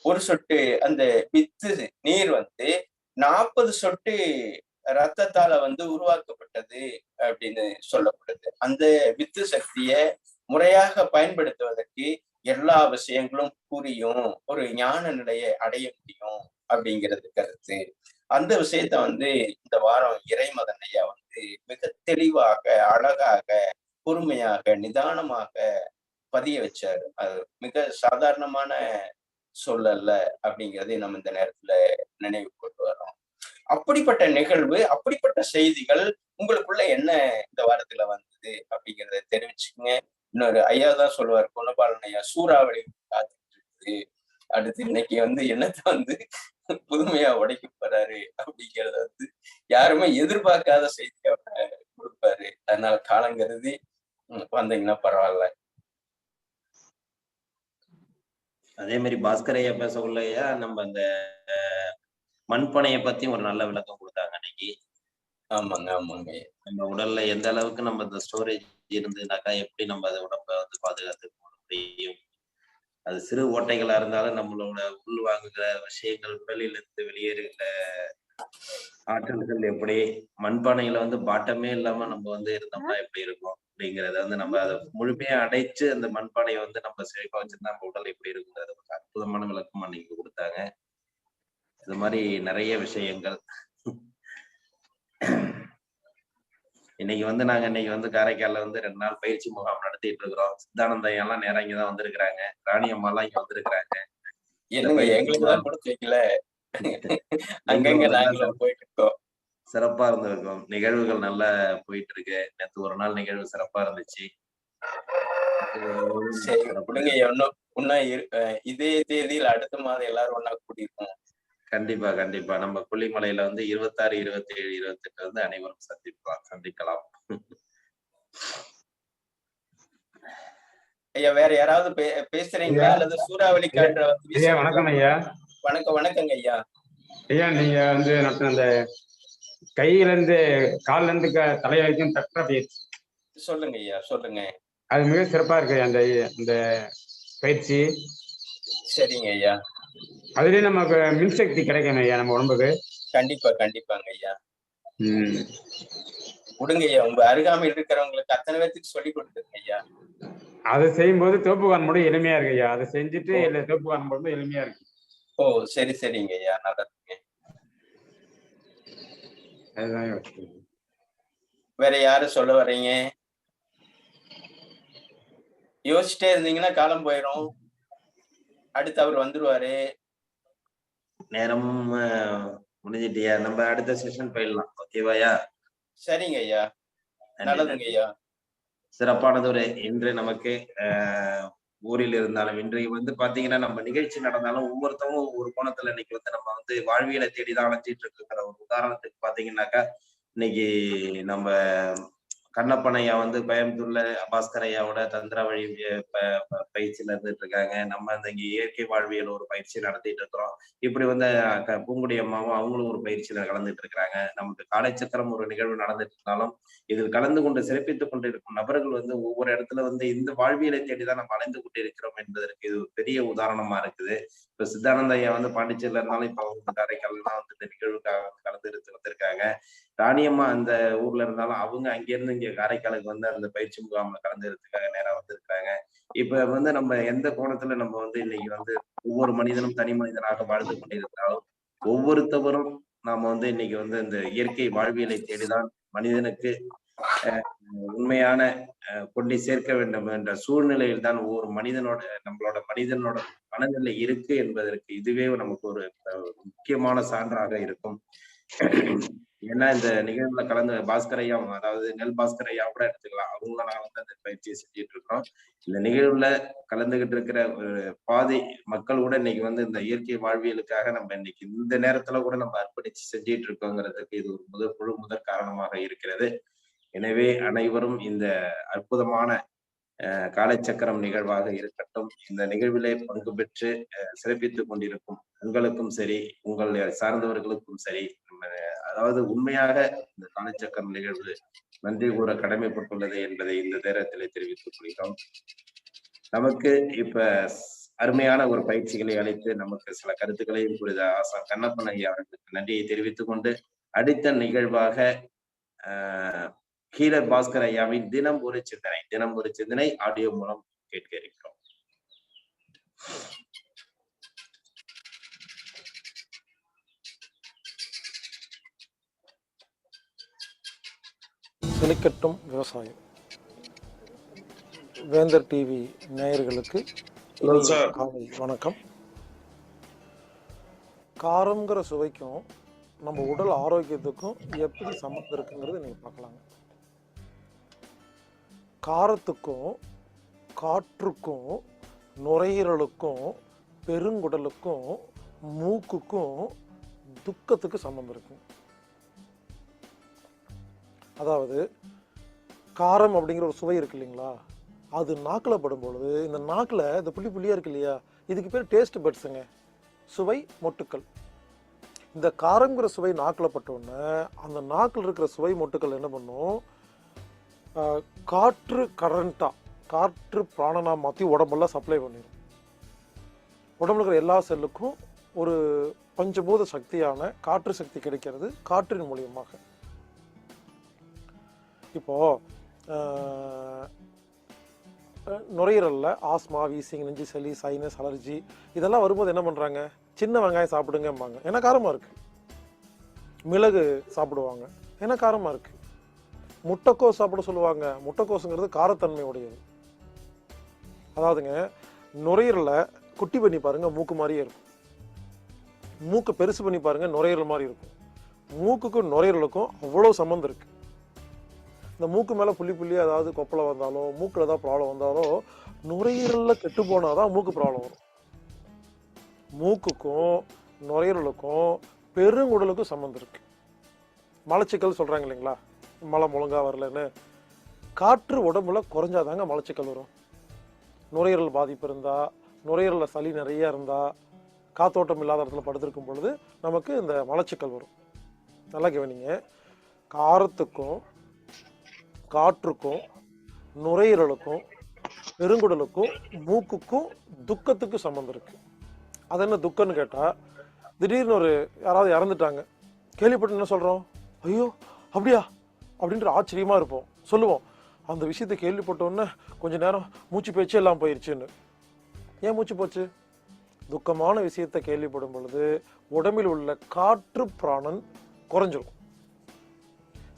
ஒரு சொட்டு அந்த வித்து நீர் வந்து 40 சொட்டு ரத்தத்தால வந்து உருவாக்கப்பட்டது அப்படின்னு சொல்லப்படுது. அந்த வித்து சக்திய முறையாக பயன்படுத்துவதற்கு எல்லா விஷயங்களும் புரியும், ஒரு ஞான நிலையை அடைய முடியும் அப்படிங்கிறது கருத்து. அந்த விஷயத்த வந்து இந்த வாரம் இறைமதன் ஐயா வந்து மிக தெளிவாக, அழகாக, பொறுமையாக, நிதானமாக பதிய வச்சாரு. அது மிக சாதாரணமான சொல்லல அப்படிங்கிறதை நம்ம இந்த நேரத்துல நினைவு கொண்டு வரோம். அப்படிப்பட்ட நிகழ்வு, அப்படிப்பட்ட செய்திகள் உங்களுக்குள்ள என்ன இந்த வாரத்துல வந்தது அப்படிங்கிறத தெரிவிச்சுக்கங்க. இன்னொரு ஐயா தான் சொல்லுவார், குணபாலன் ஐயா, சூறாவளி காத்துட்டு இருக்குது. அடுத்து இன்னைக்கு வந்து என்னத்தை வந்து புதுமையா உடைக்க போறாரு அப்படிங்கிறத வந்து யாருமே எதிர்பார்க்காத செய்தியா கொடுப்பாரு. அதனால காலங்கருதி வந்தீங்கன்னா பரவாயில்ல. அதே மாதிரி பாஸ்கரையா பேச உள்ளையா நம்ம அந்த மண்பானையை பத்தி ஒரு நல்ல விளக்கம் கொடுத்தாங்க அன்னைக்கு. ஆமாங்க ஆமாங்க. நம்ம உடல்ல எந்த அளவுக்கு நம்ம இந்த ஸ்டோரேஜ் இருந்ததுனாக்கா எப்படி நம்ம அதை உடம்ப வந்து பாதுகாத்து முடியும். அது சிறு ஓட்டைகளா இருந்தாலும் நம்மளோட உள்வாங்குகிற விஷயங்கள், உடலில் இருந்து வெளியேறுகிற ஆற்றல்கள் எப்படி, மண்பானையில வந்து பாட்டமே இல்லாம நம்ம வந்து இருந்தோம்னா எப்படி இருக்கும். அப்படிங்கறத வந்து நம்ம அதை முழுமையா அடைச்சு அந்த மண்பானையை வந்து நம்ம செழிப்பா வச்சிருந்தா நம்ம உடல் எப்படி இருக்குங்கிறது ஒரு அற்புதமான விளக்கம் அன்னைக்கு கொடுத்தாங்க. இது மாதிரி நிறைய விஷயங்கள் இன்னைக்கு வந்து காரைக்கால்ல வந்து 2 நாள் பயிற்சி முகாம் நடத்திட்டு இருக்கிறோம். சித்தானந்த எல்லாம் நேரம் இங்கதான் வந்திருக்கிறாங்க. ராணி அம்மா எல்லாம் இங்க வந்திருக்கிறாங்க. எங்களுக்கு தான் கொடுத்து வைக்கல. அங்கங்க நாங்களும் போயிட்டு இருக்கோம். சிறப்பா இருந்திருக்கும். நிகழ்வுகள் நல்லா போயிட்டு இருக்கு. நேற்று ஒரு நாள் நிகழ்வு சிறப்பா இருந்துச்சு. இதே தேதியில் அடுத்த மாதம் எல்லாரும் ஒன்னா கூட்டியிருக்கோம். கண்டிப்பா கண்டிப்பா நம்ம கொல்லிமலையில வந்து 26, 27, 28 வந்து அனைவரும் சந்திக்கலாம். ஐயா வேற யாராவது பேசுறீங்களா அல்லது சூறாவளி காற்ற? வணக்கம் ஐயா. வணக்கங்க ஐயா. ஐயா நீங்க வந்து அந்த கையில இருந்து கால்ல இருந்து தலை வரைக்கும் தட்டுற பயிற்சி சொல்லுங்க ஐயா, சொல்லுங்க. அது மிக சிறப்பா இருக்கு அந்த பயிற்சி. சரிங்க ஐயா. அதுலயே நமக்கு மின்சக்தி கிடைக்கும் ஐயா நம்ம உடம்புக்கு. கண்டிப்பாங்க ஐயா. கொடுங்க ஐயா, உங்க அருகாமையில் இருக்கிறவங்களுக்கு அத்தனை பேருக்கு சொல்லி கொடுத்துருங்க ஐயா. அதை செய்யும் போது தோப்பு காணும் எளிமையா இருக்கு ஐயா. அதை செஞ்சுட்டு தோப்பு காணும் போது எளிமையா இருக்கு. ஓ சரிங்க ஐயா, நல்லதுங்க. அதுதான் வேற யாரு சொல்ல வர்றீங்க? யோசிச்சுட்டே இருந்தீங்கன்னா காலம் போயிடும். அடுத்து அவர் வந்துருவாரு. நேரமும் முடிஞ்சிட்டியா? நம்ம அடுத்த செஷன் போயிடலாம். ஓகேவாயா? சரிங்க ஐயா, நல்லதுங்க ஐயா. சிறப்பானது ஒரு இன்று நமக்கு ஊரில் இருந்தாலும் இன்றைக்கு வந்து பாத்தீங்கன்னா நம்ம நிகழ்ச்சி நடந்தாலும் ஒவ்வொருத்தவங்க ஒவ்வொரு கோணத்துல இன்னைக்கு வந்து நம்ம வந்து வாழ்வியலை தேடிதான் அழைச்சிட்டு இருக்கிற ஒரு உதாரணத்துக்கு பாத்தீங்கன்னாக்கா இன்னைக்கு நம்ம கண்ணப்பன் ஐயா வந்து கோயம்புத்தூர்ல பாஸ்கர் ஐயாவோட தந்திர வழி பயிற்சியில இருந்துட்டு இருக்காங்க. நம்ம அந்த இங்க இயற்கை வாழ்வியல் ஒரு பயிற்சி நடத்திட்டு இருக்கிறோம். இப்படி வந்து பூங்குடி அம்மாவும் அவங்களும் ஒரு பயிற்சியில கலந்துட்டு இருக்கிறாங்க. நமக்கு காலை சக்கரம் ஒரு நிகழ்வு நடந்துட்டு இருந்தாலும் இதில் கலந்து கொண்டு சிறப்பித்துக் கொண்டு இருக்கும் நபர்கள் வந்து ஒவ்வொரு இடத்துல வந்து இந்த வாழ்வியலை தேடிதான் நம்ம அலைந்து கொண்டு இருக்கிறோம் என்பதற்கு இது ஒரு பெரிய உதாரணமா இருக்குது. இப்ப சித்தானந்த ஐயா வந்து பாண்டிச்சேரியில இருந்தாலும் இப்ப அவங்க காரைக்கால்லாம் வந்து இந்த நிகழ்வுக்காக கலந்து வந்திருக்காங்க. ராணியம்மா அந்த ஊர்ல இருந்தாலும் அவங்க அங்கிருந்து இங்க காரைக்காலுக்கு வந்து அந்த பயிற்சி முகாம்ல கலந்துறதுக்காக நேரம் வந்திருக்காங்க. இப்ப வந்து நம்ம எந்த கோணத்துல நம்ம வந்து இன்னைக்கு வந்து ஒவ்வொரு மனிதனும் தனி மனிதனாக வாழ்ந்து கொண்டிருந்தாலும் ஒவ்வொருத்தவரும் நாம வந்து இன்னைக்கு வந்து இந்த இயற்கை வாழ்வியலை தேடிதான் மனிதனுக்கு உண்மையான கொண்டு சேர்க்க வேண்டும் என்ற சூழ்நிலையில் தான் ஒவ்வொரு நம்மளோட மனிதனோட மனநிலை இருக்கு என்பதற்கு இதுவே நமக்கு ஒரு முக்கியமான சான்றாக இருக்கும். ஏன்னா இந்த நிகழ்வுல கலந்து பாஸ்கர் ஐயா, அதாவது நெல் பாஸ்கர் ஐயா கூட எடுத்துக்கலாம். அவங்கள நான் வந்து அந்த பயிற்சியை செஞ்சுட்டு இருக்கோம். இந்த நிகழ்வுல கலந்துகிட்டு இருக்கிற ஒரு பாதி மக்கள் கூட இன்னைக்கு வந்து இந்த இயற்கை வாழ்வியலுக்காக நம்ம இன்னைக்கு இந்த நேரத்துல கூட நம்ம அர்ப்பணிச்சு செஞ்சிட்டு இருக்கோங்கிறதுக்கு இது ஒரு முதற் காரணமாக இருக்கிறது. எனவே அனைவரும் இந்த அற்புதமான காலைச்சக்கரம் நிகழ்வாக இருக்கட்டும். இந்த நிகழ்விலே பங்கு பெற்று சிறப்பித்துக் கொண்டிருக்கும் உங்களுக்கும் சரி, உங்களை சார்ந்தவர்களுக்கும் சரி, அதாவது உண்மையாக இந்த காலைச்சக்கரம் நிகழ்வு நன்றி கூற கடமைப்பட்டுள்ளது என்பதை இந்த நேரத்திலே தெரிவித்துக் கொள்கிறோம். நமக்கு இப்ப அருமையான ஒரு பயிற்சிகளை அளித்து நமக்கு சில கருத்துக்களையும் குறித்த ஆசா கண்ணப்பன் ஐயா அவர்களுக்கு நன்றியை தெரிவித்துக் கொண்டு அடுத்த நிகழ்வாக ஹீலர் பாஸ்கர் ஐயாவின் தினம் ஒரு சிந்தனை ஆடியோ மூலம் கேட்க இருக்கிறோம். செழிக்கட்டும் விவசாயம். வேந்தர் டிவி நேயர்களுக்கு காலை வணக்கம். காரம்ங்கிற சுவைக்கும் நம்ம உடல் ஆரோக்கியத்துக்கும் எப்படி சம்மந்தம் இருக்குங்கிறது நீங்க பார்க்கலாங்க. காரத்துக்கும் காற்றுக்கும் நுரையீரலுக்கும் பெருங்குடலுக்கும் மூக்குக்கும் துக்கத்துக்கு சம்பந்தம் இருக்கு. அதாவது காரம் அப்படிங்கிற ஒரு சுவை இருக்கு இல்லைங்களா, அது நாக்கில் படும் பொழுது இந்த நாக்கில் இந்த புள்ளி புள்ளியாக இருக்கு இல்லையா, இதுக்கு பேர் டேஸ்ட் பட்ஸுங்க, சுவை மொட்டுக்கள். இந்த காரங்கிற சுவை நாக்கில் பட்டோன்னே அந்த நாக்கில் இருக்கிற சுவை மொட்டுக்கள் என்ன பண்ணும், காற்று கரண்ட்டாக காற்று பிராணனா மாற்றி உடம்பெல்லாம் சப்ளை பண்ணிடும். உடம்புல இருக்கிற எல்லா செல்லுக்கும் ஒரு பஞ்சபூத சக்தியான காற்று சக்தி கிடைக்கிறது காற்றின் மூலியமாக. இப்போ நுரையீரலில் ஆஸ்மா, வீசிங், நெஞ்சு சளி, சைனஸ், அலர்ஜி இதெல்லாம் வரும்போது என்ன பண்ணுறாங்க, சின்ன வெங்காயம் சாப்பிடுங்கம்பாங்க, ஏன்னா காரமாக இருக்குது. மிளகு சாப்பிடுவாங்க, ஏன்னா காரமாக இருக்குது. முட்டைக்கோஸ் சாப்பிட சொல்லுவாங்க, முட்டைக்கோஸுங்கிறது காரத்தன்மை உடையது. அதாவதுங்க நுரையீரலை குட்டி பண்ணி பாருங்க, மூக்கு மாதிரியே இருக்கும். மூக்கு பெருசு பண்ணி பாருங்க, நுரையீரல் மாதிரி இருக்கும். மூக்குக்கும் நுரையீரலுக்கும் அவ்வளோ சம்மந்தம் இருக்கு. இந்த மூக்கு மேலே புள்ளி புள்ளியாக ஏதாவது கொப்பளை வந்தாலோ, மூக்கில் ஏதாவது ப்ராப்ளம் வந்தாலோ, நுரையீரலில் கெட்டு போனாதான் மூக்கு ப்ராப்ளம் வரும். மூக்குக்கும் நுரையீரலுக்கும் பெருங்குடலுக்கும் சம்மந்தம் இருக்கு. மலச்சிக்கல் சொல்றாங்க இல்லைங்களா, மலம் ஒழுங்கா வரலன்னு. காற்று உடம்புல குறைஞ்சாதாங்க மலச்சிக்கல் வரும். நுரையீரல் பாதிப்பு இருந்தா, நுரையீரலில் சளி நிறைய இருந்தா, காத்தோட்டம் இல்லாத இடத்துல படுத்திருக்கும் பொழுது நமக்கு இந்த மலச்சிக்கல் வரும். நல்லா கவனிங்க, காரத்துக்கும் காற்றுக்கும் நுரையீரலுக்கும் பெருங்குடலுக்கும் மூக்குக்கும் துக்கத்துக்கும் சம்மந்தம் இருக்கு. அது என்ன துக்கம்னு கேட்டா, திடீர்னு ஒரு யாராவது இறந்துட்டாங்க, கேள்விப்பட்டு என்ன சொல்றோம், ஐயோ அப்படியா அப்படின்ற ஆச்சரியமா இருப்போம், சொல்லுவோம். அந்த விஷயத்தை கேள்விப்பட்டோன்னே கொஞ்ச நேரம் மூச்சு பேச்சு எல்லாம் போயிருச்சுன்னு. ஏன் மூச்சு போச்சு? துக்கமான விஷயத்தை கேள்விப்படும் பொழுது உடம்பில் உள்ள காற்று பிராணன் குறைஞ்சிரும்.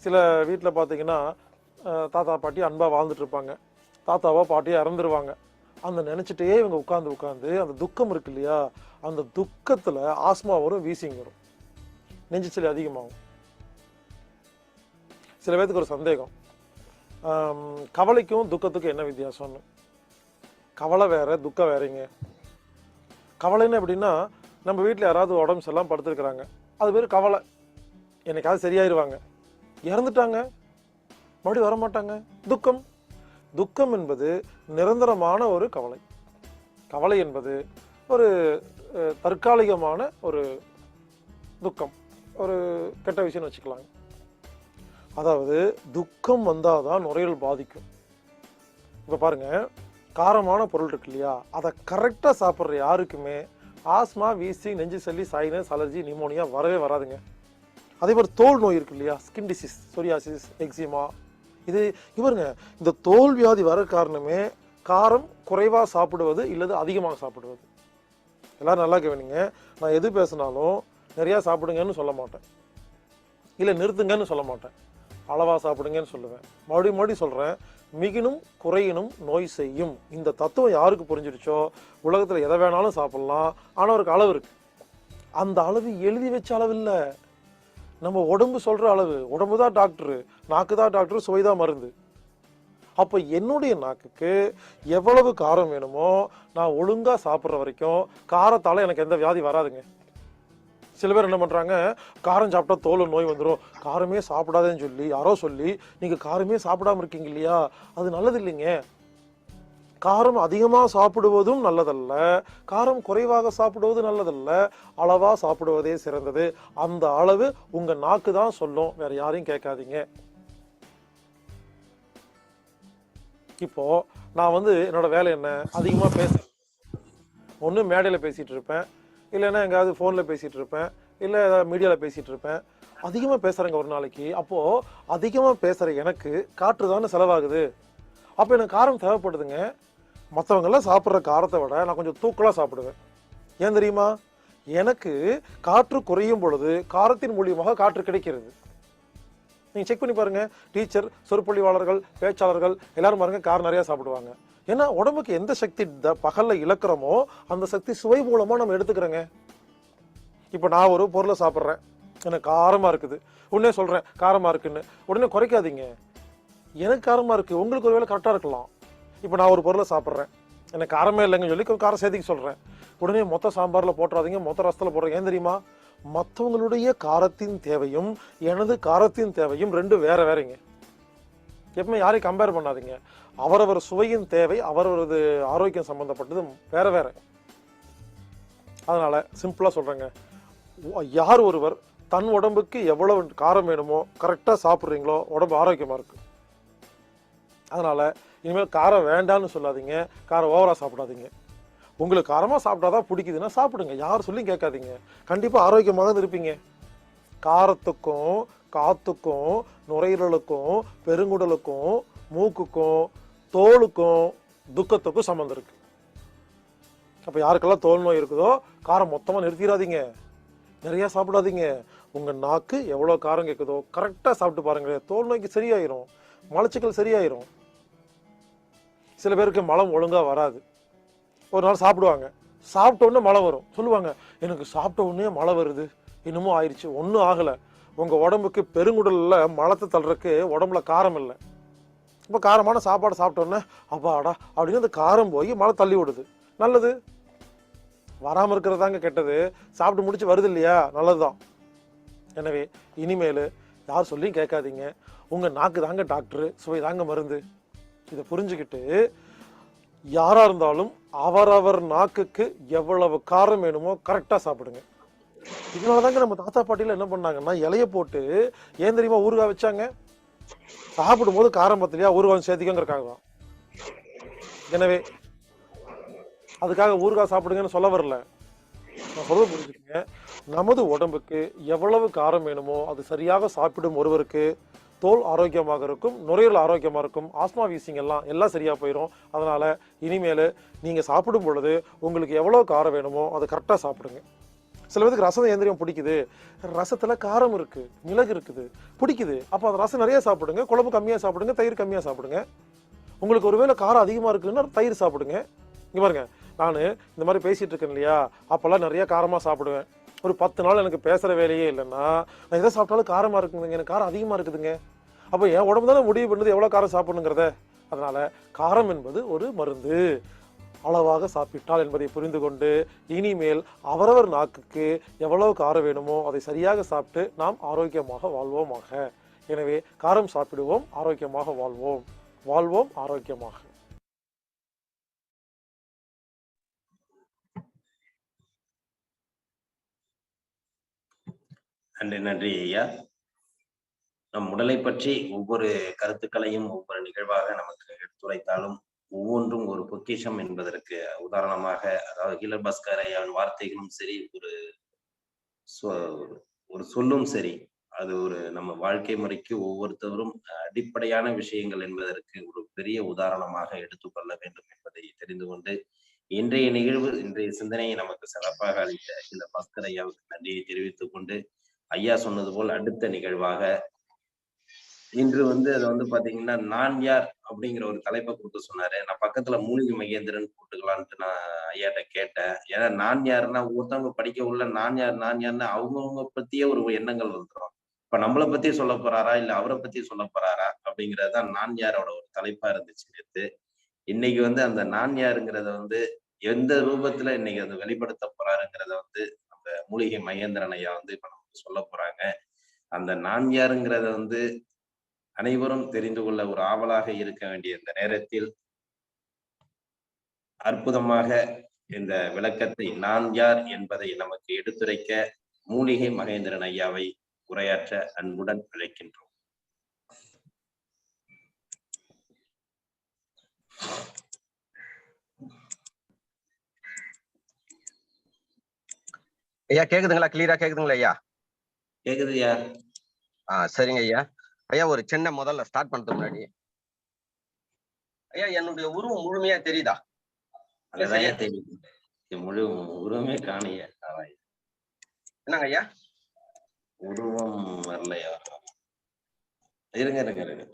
சில வீட்டில் பார்த்தீங்கன்னா தாத்தா பாட்டி அன்பாக வாழ்ந்துட்டு இருப்பாங்க, தாத்தாவோ பாட்டியோ இறந்துருவாங்க. அந்த நினச்சிட்டே இவங்க உட்காந்து அந்த துக்கம் இருக்கு இல்லையா, அந்த துக்கத்தில் ஆஸ்மா வரும், வீசிங் வரும், நெஞ்சு சளி அதிகமாகும். சில பேருக்கு ஒரு சந்தேகம், கவலைக்கும் துக்கத்துக்கும் என்ன வித்தியாசம்னு. கவலை வேற, துக்கம் வேறங்க. கவலைன்னு எப்படின்னா, நம்ம வீட்டில் யாராவது உடம்பு சரியில்லாம படுத்துருக்குறாங்க, அது பேர் கவலை, என்னைக்காவது சரியாயிருவாங்க. இறந்துட்டாங்க, மறுபடியும் வரமாட்டாங்க, துக்கம். துக்கம் என்பது நிரந்தரமான ஒரு கவலை. கவலை என்பது ஒரு தற்காலிகமான ஒரு துக்கம், ஒரு கெட்ட விஷயம்னு வச்சுக்கலாங்க. அதாவது துக்கம் வந்தாதான் நுரையீரல் பாதிக்கும். இப்போ பாருங்க, காரமான பொருள் இருக்கு இல்லையா, அதை கரெக்டாக சாப்பிட்ற யாருக்குமே ஆஸ்மா, வீசிங், நெஞ்சு சளி, சைனஸ், அலர்ஜி, நிமோனியா வரவே வராதுங்க. அதே மாதிரி தோல் நோய் இருக்கு இல்லையா, ஸ்கின் டிசீஸ், சொரியாசிஸ், எக்ஸிமா, இது இவருங்க இந்த தோல் வியாதி வர காரணமே காரம் குறைவாக சாப்பிடுவது இல்லது அதிகமாக சாப்பிடுவது. எல்லாரும் நல்லா கவனிங்க, நான் எது பேசினாலும் நிறையா சாப்பிடுங்கன்னு சொல்ல மாட்டேன், இல்லை நிறுத்துங்கன்னு சொல்ல மாட்டேன், அளவாக சாப்பிடுங்கன்னு சொல்லுவேன். மறுபடியும் சொல்கிறேன், மிகினும் குறையினும் நோய் செய்யும். இந்த தத்துவம் யாருக்கு புரிஞ்சிருச்சோ உலகத்தில் எதை வேணாலும் சாப்பிட்லாம், ஆனால் ஒரு அளவு இருக்கு. அந்த அளவு எழுதி வச்ச அளவு இல்லை, நம்ம உடம்பு சொல்கிற அளவு. உடம்பு தான் டாக்டரு, நாக்கு தான் டாக்டரு, சுவை தான் மருந்து. அப்போ என்னுடைய நாக்குக்கு எவ்வளவு காரம் வேணுமோ நான் ஒழுங்காக சாப்பிட்ற வரைக்கும் காரத்தால் எனக்கு எந்த வியாதி வராதுங்க. சில பேர் என்ன பண்ணுறாங்க, காரம் சாப்பிட்டா தோல் நோய் வந்துடும், காரமே சாப்பிடாதேன்னு சொல்லி யாரோ சொல்லி நீங்கள் காரமே சாப்பிடாம இருக்கீங்க இல்லையா, அது நல்லது இல்லைங்க. காரம் அதிகமாக சாப்பிடுவதும் நல்லதல்ல, காரம் குறைவாக சாப்பிடுவது நல்லதல்ல, அளவாக சாப்பிடுவதே சிறந்தது. அந்த அளவு உங்கள் நாக்கு தான் சொல்லும், வேற யாரையும் கேட்காதீங்க. இப்போ நான் என்னோட வேலை என்ன, அதிகமாக பேசுறேன். ஒன்று மேடையில் பேசிகிட்டு இருப்பேன், இல்லைன்னா எங்கேயாவது ஃபோனில் பேசிகிட்டு இருப்பேன், இல்லை ஏதாவது மீடியாவில் பேசிகிட்டு இருப்பேன். அதிகமாக பேசுகிறேங்க ஒரு நாளைக்கு. அப்போது அதிகமாக பேசுகிற எனக்கு காற்று தானே செலவாகுது. அப்போ எனக்கு காரம் தேவைப்படுதுங்க. மற்றவங்கெல்லாம் சாப்பிட்ற காரத்தை விட நான் கொஞ்சம் தூக்கலாக சாப்பிடுவேன். ஏன் தெரியுமா, எனக்கு காற்று குறையும் பொழுது காரத்தின் மூலியமாக காற்று கிடைக்கிறது. நீங்கள் செக் பண்ணி பாருங்க, டீச்சர், சொற்பொழிவாளர்கள், பேச்சாளர்கள் எல்லாரும் பாருங்க காரம் நிறையா சாப்பிடுவாங்க. ஏன்னா உடம்புக்கு எந்த சக்தி பகலில் இழக்கிறோமோ அந்த சக்தி சுவை மூலமாக நம்ம எடுத்துக்கிறோங்க. இப்போ நான் ஒரு பொருளை சாப்பிட்றேன், எனக்கு காரமாக இருக்குது, உடனே சொல்கிறேன் காரமாக இருக்குன்னு. உடனே குறைக்காதீங்க, எனக்கு காரமாக இருக்குது, உங்களுக்கு ஒரு வேளை கரெக்டாக இருக்கலாம். இப்போ நான் ஒரு பொருளை சாப்பிட்றேன், எனக்கு காரமே இல்லைங்கன்னு சொல்லி காரம் சேர்த்துக்க சொல்கிறேன். உடனே மொத்த சாம்பாரில் போட்டுறாதீங்க, மொத்த ரசத்தில் போடுறேன். ஏன் தெரியுமா, மற்றவங்களுடைய காரத்தின் தேவையும் எனது காரத்தின் தேவையும் ரெண்டும் வேற வேறங்க. எப்பவுமே யாரையும் கம்பேர் பண்ணாதீங்க. அவரவர் சுவையின் தேவை, அவரவரது ஆரோக்கியம் சம்பந்தப்பட்டது வேற வேற. அதனால சிம்பிளா சொல்றேங்க, யார் ஒருவர் தன் உடம்புக்கு எவ்வளவு காரம் வேணுமோ கரெக்டா சாப்பிட்றீங்களோ உடம்பு ஆரோக்கியமா இருக்கு. அதனால இனிமேல் காரம் வேண்டான்னு சொல்லாதீங்க, காரம் ஓவரா சாப்பிடாதீங்க. உங்களுக்கு காரமா சாப்பிட்டாதான் பிடிக்குதுன்னா சாப்பிடுங்க, யார் சொல்லி கேட்காதீங்க, கண்டிப்பா ஆரோக்கியமாக தான் இருப்பீங்க. காரத்துக்கும் காத்துக்கும் நுரையீரலுக்கும் பெருங்குடலுக்கும் மூக்குக்கும் தோலுக்கும் துக்கத்துக்கும் சம்மந்தம் இருக்கு. அப்ப யாருக்கெல்லாம் தோல் நோய் இருக்குதோ காரம் மொத்தமா நிறுத்திடாதீங்க, நிறைய சாப்பிடாதீங்க. உங்க நாக்கு எவ்வளவு காரம் கேட்குதோ கரெக்டா சாப்பிட்டு பாருங்க, தோல் நோய்க்கு சரியாயிரும், மலச்சிக்கல் சரியாயிரும். சில பேருக்கு மலம் ஒழுங்கா வராது. ஒரு நாள் சாப்பிடுவாங்க, சாப்பிட்ட உடனே மழை வரும். சொல்லுவாங்க, எனக்கு சாப்பிட்ட உடனே மழை வருது, இன்னமும் ஆயிடுச்சு. ஒன்றும் ஆகலை. உங்க உடம்புக்கு பெருங்குடல்ல மலத்தை தள்ளுறதுக்கு உடம்புல காரம் இல்லை. இப்போ காரமான சாப்பாடு சாப்பிட்ட உடனே அப்பாடா அப்படின்னு அந்த காரம் போய் மழை தள்ளி விடுது. நல்லது. வராமல் இருக்கிறதாங்க கெட்டது. சாப்பிட்டு முடிச்சு வருது இல்லையா, நல்லதுதான். எனவே இனிமேல் யார் சொல்லியும் கேட்காதீங்க. உங்க நாக்கு தாங்க டாக்டரு, சுவை தாங்க மருந்து. இதை புரிஞ்சுக்கிட்டு யாரா இருந்தாலும் அவரவர் நாக்குக்கு எவ்வளவு காரம் வேணுமோ கரெக்டா சாப்பிடுங்க. இதனாலதாங்க நம்ம தாத்தா பாட்டியில என்ன பண்ணாங்கன்னா இலைய போட்டு ஏன் தெரியுமா ஊறுகாய் வச்சாங்க? சாப்பிடும் போது காரம் பத்திலையா ஊறுகாய் சேர்த்திக்கங்கிறக்காக தான். எனவே அதுக்காக ஊறுகாய் சாப்பிடுங்கன்னு சொல்ல வரல, நான் சொல்ல புரிஞ்சுக்கங்க. நமது உடம்புக்கு எவ்வளவு காரம் வேணுமோ அது சரியாக சாப்பிடும் ஒருவருக்கு தோல் ஆரோக்கியமாக இருக்கும், நுரையீரல் ஆரோக்கியமாக இருக்கும், ஆஸ்மா வீசிங் எல்லாம் சரியா போயிடும். அதனால இனிமேல் நீங்க சாப்பிடும் பொழுது உங்களுக்கு எவ்வளவு காரம் வேணுமோ அதை கரெக்டாக சாப்பிடுங்க. சில பேருக்கு ரசம் ஏந்திரியம் பிடிக்குது, ரசத்துல காரம் இருக்கு, மிளகு இருக்குது, பிடிக்குது. அப்போ அந்த ரசம் நிறைய சாப்பிடுங்க, குழம்பு கம்மியாக சாப்பிடுங்க, தயிர் கம்மியாக சாப்பிடுங்க. உங்களுக்கு ஒருவேளை காரம் அதிகமாக இருக்குன்னா தயிர் சாப்பிடுங்க. இங்க பாருங்க, நான் இந்த மாதிரி பேசிட்டு இருக்கேன் இல்லையா, அப்பெல்லாம் நிறைய காரமாக சாப்பிடுவேன். ஒரு 10 நாள் எனக்கு பேசுற வேலையே இல்லைன்னா நான் எதை சாப்பிட்டாலும் காரமா இருக்குதுங்க, எனக்கு காரம் அதிகமா இருக்குதுங்க. அப்போ என் உடம்பு தானே முடிவு பண்ணுது எவ்வளவு காரம் சாப்பிடணுங்கிறத. அதனால காரம் என்பது ஒரு மருந்து, அளவாக சாப்பிட்டால் என்பதை புரிந்து கொண்டு இனிமேல் அவரவர் நாக்குக்கு எவ்வளவு காரம் வேணுமோ அதை சரியாக சாப்பிட்டு நாம் ஆரோக்கியமாக வாழ்வோமாக. எனவே காரம் சாப்பிடுவோம், ஆரோக்கியமாக வாழ்வோம். வாழ்வோம் ஆரோக்கியமாக. நன்றி நன்றி ஐயா. நம் உடலை பற்றி ஒவ்வொரு கருத்துக்களையும் ஒவ்வொரு நிகழ்வாக நமக்கு எடுத்துரைத்தாலும் ஒவ்வொன்றும் ஒரு பொக்கிஷம் என்பதற்கு உதாரணமாக, அதாவது ஹீலர் பாஸ்கர் ஐயாவின் வார்த்தைகளும் சரி, ஒரு சொல்லும் சரி, அது ஒரு நம்ம வாழ்க்கை முறைக்கு ஒவ்வொருத்தவரும் அடிப்படையான விஷயங்கள் என்பதற்கு ஒரு பெரிய உதாரணமாக எடுத்துக்கொள்ள வேண்டும் என்பதை தெரிந்து கொண்டு இன்றைய நிகழ்வு, இன்றைய சிந்தனையை நமக்கு சிறப்பாக அளித்த ஹீலர் பாஸ்கர் ஐயாவுக்கு நன்றியை தெரிவித்துக் கொண்டு, ஐயா சொன்னது போல் அடுத்த நிகழ்வாக இன்று அதை பாத்தீங்கன்னா நான் யார் அப்படிங்கிற ஒரு தலைப்பை கொடுத்து சொன்னாரு. நான் பக்கத்துல மூலிகை மகேந்திரன் போட்டுக்கலான்ட்டு நான் ஐயாட்ட கேட்டேன். ஏன்னா நான் யாருன்னா ஒருத்தவங்க படிக்க உள்ள நான் யாருன்னு அவங்கவுங்க பத்தியே ஒரு எண்ணங்கள் வந்துடும். இப்ப நம்மளை பத்தி சொல்ல போறாரா இல்ல அவரை பத்தி சொல்ல போறாரா அப்படிங்கறதுதான் நான் யாரோட ஒரு தலைப்பா இருந்துச்சு நேத்து. இன்னைக்கு அந்த நான் யாருங்கிறத எந்த ரூபத்துல இன்னைக்கு அதை வெளிப்படுத்த போறாருங்கிறத நம்ம மூலிகை மகேந்திரன் ஐயா இப்ப நமக்கு சொல்ல போறாங்க. அந்த நான் யாருங்கிறத அனைவரும் தெரிந்து கொள்ள ஒரு ஆவலாக இருக்க வேண்டிய இந்த நேரத்தில் அற்புதமாக இந்த விளக்கத்தை நான் யார் என்பதை நமக்கு எடுத்துரைக்க மூலிகை மகேந்திரன் ஐயாவை உரையாற்ற அன்புடன் அழைக்கின்றோம். ஐயா கேக்குதுங்களா? கிளியரா கேக்குதுங்களா ஐயா? கேக்குது ஐயா. சரிங்க ஐயா. ஐயா ஒரு சின்ன முதல்ல ஸ்டார்ட் பண்றதுக்கு முன்னாடி ஐயா என்னுடைய உருவம் முழுமையா தெரியுதா? தெரியுது. முழு உருவமே காணிய. என்னங்க ஐயா? உருவம் வரலையா? இருங்க இருங்க இருங்க.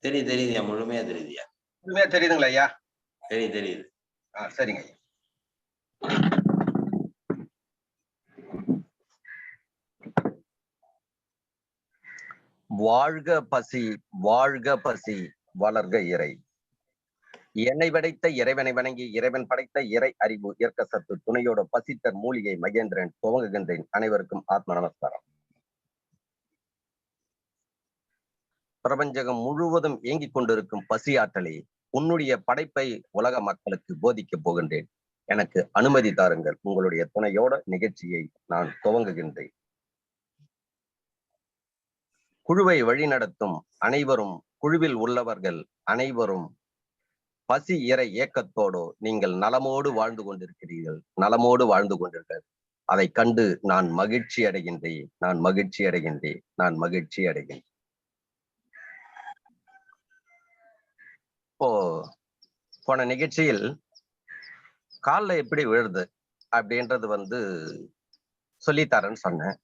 தெரியுதுயா, முழுமையா தெரியுதுயா. முழுமையா தெரியுதுங்களா ஐயா? தெரியுது. சரிங்க ஐயா. வாழ்க பசி, வாழ்க பசி, வளர்க இறை. என்னை படைத்த இறைவனை வணங்கி இறைவன் படைத்த இறை அறிவு இயற்க சத்து துணையோட பசித்தர் மூலிகை மகேந்திரன் துவங்குகின்றேன். அனைவருக்கும் ஆத்ம நமஸ்காரம். பிரபஞ்சகம் முழுவதும் இயங்கிக் கொண்டிருக்கும் பசி ஆற்றலை உன்னுடைய படைப்பை உலக மக்களுக்கு போதிக்கப் போகின்றேன். எனக்கு அனுமதி தாருங்கள். உங்களுடைய துணையோட நிகழ்ச்சியை நான் துவங்குகின்றேன். குழுவை வழிநடத்தும் அனைவரும், குழுவில் உள்ளவர்கள் அனைவரும் பசி இறை ஏக்கத்தோடு நீங்கள் நலமோடு வாழ்ந்து கொண்டிருக்கிறீர்கள், நலமோடு வாழ்ந்து கொண்டிருக்கிறது. அதை கண்டு நான் மகிழ்ச்சி அடைகின்றேன், நான் மகிழ்ச்சி அடைகின்றேன், நான் மகிழ்ச்சி அடைகின்றேன். போன நிகழ்ச்சியில் கால்ல எப்படி விழுது அப்படின்றது சொல்லித்தரேன்னு சொன்னேன்.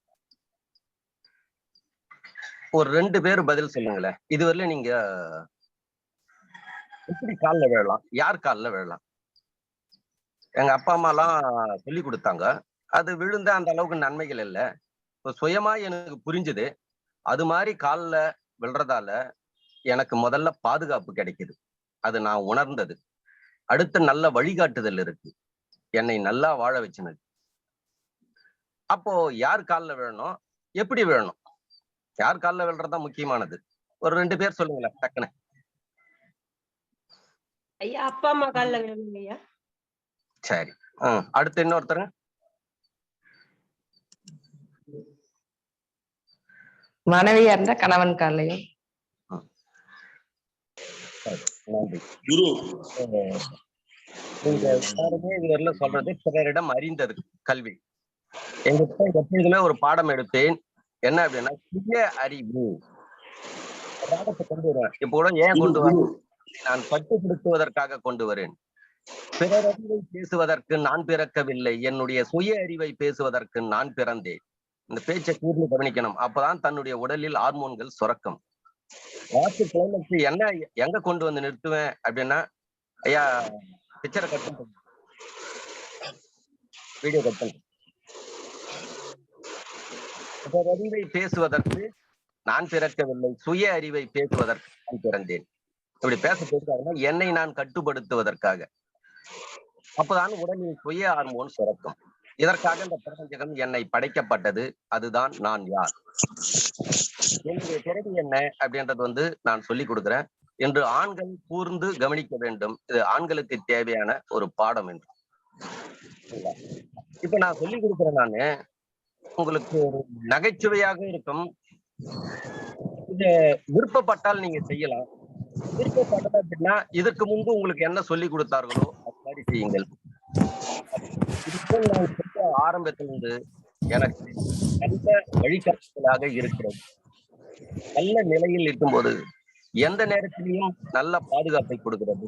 ஒரு 2 பேர் பதில் சொல்லுங்களேன். இதுவரையில நீங்க எப்படி கால்ல விழலாம், யார் கால்ல விழலாம்? எங்க அப்பா அம்மா எல்லாம் சொல்லி கொடுத்தாங்க. அது விழுந்த அந்த அளவுக்கு நன்மைகள் இல்லை. சுயமா எனக்கு புரிஞ்சுது. அது மாதிரி கால்ல விழுறதால எனக்கு முதல்ல பாதுகாப்பு கிடைக்குது. அது நான் உணர்ந்தது. அடுத்து நல்ல வழிகாட்டுதல் இருக்கு, என்னை நல்லா வாழ வச்சுனது. அப்போ யார் கால்ல விழணும், எப்படி விழணும், யார் கால்ல விழுறதா முக்கியமானது. ஒரு 2 பேர் சொல்லுங்களேன் டக்குன்னு. ஐயா அப்பா அம்மா கால்ல விழணும் ஐயா. சரி. அடுத்து இன்னொருத்தருங்க. மனைவியா இருந்தா கணவன் காலையும். நன்றி. குரு நீங்க எல்லாருமே இதுவரையில சொல்றது பிறரிடம் அறிந்தது கல்வி. எங்கிட்ட எப்பொழுதுமே ஒரு பாடம் எடுத்தேன். என்ன அப்படின்னா சுய அறிவு பாடத்தை கொண்டு வருவேன். இப்போ கூட ஏன் கொண்டு வரேன், நான் கட்டுப்படுத்துவதற்காக கொண்டு வரேன். பிறரறிவை பேசுவதற்கு நான் பிறக்கவில்லை, என்னுடைய சுய அறிவை பேசுவதற்கு நான் பிறந்தேன். இந்த பேச்சை கூர்ந்து கவனிக்கணும். அப்பதான் தன்னுடைய உடலில் ஹார்மோன்கள் சுரக்கும். வாக்கு கிளைமேக்ஸ் என்ன எங்க கொண்டு வந்து நிறுத்துவேன் அப்படின்னா, ஐயா பிக்சரை கட் பண்ண, வீடியோ கட் பண்ண. அறிவை பேசுவதற்கு நான் பிறக்கவில்லை, சுய அறிவை பேசுவதற்கு நான் பிறந்தேன். இப்படி பேச பேசுறாங்கன்னா என்னை நான் கட்டுப்படுத்துவதற்காக. அப்பதான் உடலில் சுய ஹார்மோன் சுரக்கும். இதற்காக இந்த பிரபஞ்சகம் என்னை படைக்கப்பட்டது. அதுதான் நான் யார், என்னுடைய திறமை என்ன அப்படின்றது நான் சொல்லி கொடுக்குறேன் என்று ஆண்கள் கூர்ந்து கவனிக்க வேண்டும். இது ஆண்களுக்கு தேவையான ஒரு பாடம் என்று. இப்ப நான் சொல்லி கொடுக்குறேன். நானு உங்களுக்கு ஒரு நகைச்சுவையாக இருக்கும். இது விருப்பப்பட்டால் நீங்க செய்யலாம். விருப்பப்பட்டது அப்படின்னா இதற்கு முன்பு உங்களுக்கு என்ன சொல்லி கொடுத்தார்களோ அது மாதிரி செய்யுங்கள். நான் ஆரம்பத்திலிருந்து எனக்கு நல்ல வழிகாட்டுதலாக இருக்கிறது. நல்ல நிலையில் இருக்கும்போது எந்த நேரத்திலையும் நல்ல பாதுகாப்பை கொடுக்கிறது,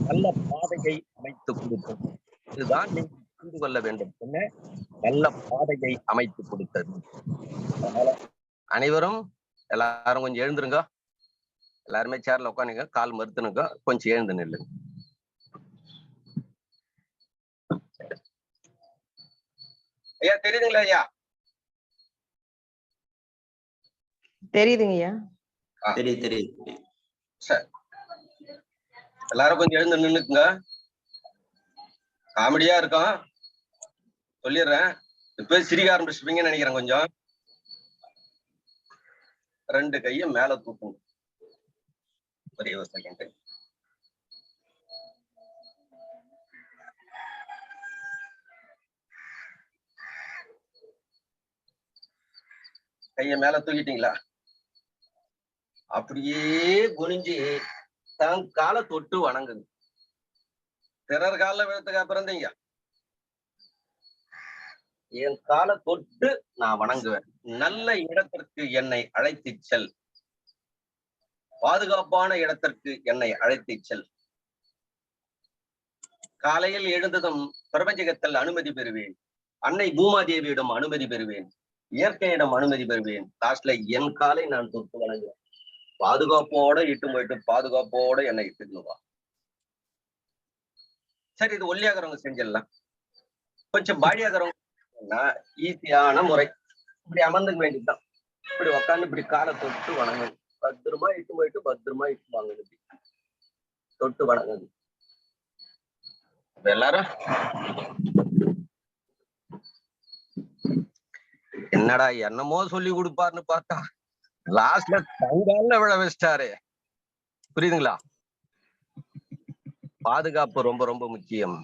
நல்ல பாதையை அமைத்து கொடுத்தது. இதுதான் நீங்க புரிந்து கொள்ள வேண்டும். என்ன நல்ல பாதையை அமைத்து கொடுத்தது. அதனால அனைவரும் எல்லாரும் கொஞ்சம் எழுந்துருங்க. எல்லாருமே சேர்ல உட்காந்துங்க, கால் மறுத்துனுங்க, கொஞ்சம் எழுந்து நில்லுங்க. ஐயா தெரியுதுங்களா? ஐயா தெரியுதுங்கய்யா. தெரியுது. சரி, எல்லாரும் கொஞ்சம் எழுந்து நின்னுக்குங்க. காமெடியா இருக்கும் சொல்லிடுறேன். இப்ப சிரிக்க ஆரம்பிச்சுப்பீங்கன்னு நினைக்கிறேன். கொஞ்சம் 2 கையை மேல தூக்குங்க. ஒரே ஒரு செகண்ட். கைய மேல தூக்கிட்டீங்களா? அப்படியே குனிஞ்சு தன் காலை தொட்டு வணங்குங்க. பிறர் கால விழுத்துக்கா பிறந்தீங்க. என் காலை தொட்டு நான் வணங்குவேன். நல்ல இடத்திற்கு என்னை அழைத்து செல், பாதுகாப்பான இடத்திற்கு என்னை அழைத்து செல். காலையில் எழுந்ததும் பிரபஞ்சகத்தில் அனுமதி பெறுவேன். அன்னை பூமாதேவியிடம் அனுமதி பெறுவேன். இயற்கையிடம் அனுமதி பெறுவேன். லாஸ்ட்ல என் காலை நான் தொட்டு வணங்குவேன். பாதுகாப்போட இட்டு போயிட்டு பாதுகாப்போட என்னை இட்டுக்குவா. சரி, இது ஒல்லியாகிறவங்க செஞ்சிடலாம். கொஞ்சம் பாடியாகிறவங்க ஈஸியான முறை. இப்படி அமர்ந்துக்க வேண்டியதுதான். இப்படி உட்காந்து இப்படி காலை தொட்டு வணங்குது. பத்திரமா இட்டு போயிட்டு பத்திரமா இட்டு வாங்குது. தொட்டு வணங்குது. எல்லாரும் என்னடா என்னமோ சொல்லி கொடுப்பாருன்னு பார்த்தா லாஸ்ட்ல தங்கால விழ வச்சிட்டாரு. புரியுதுங்களா? பாதுகாப்பு ரொம்ப ரொம்ப முக்கியம்.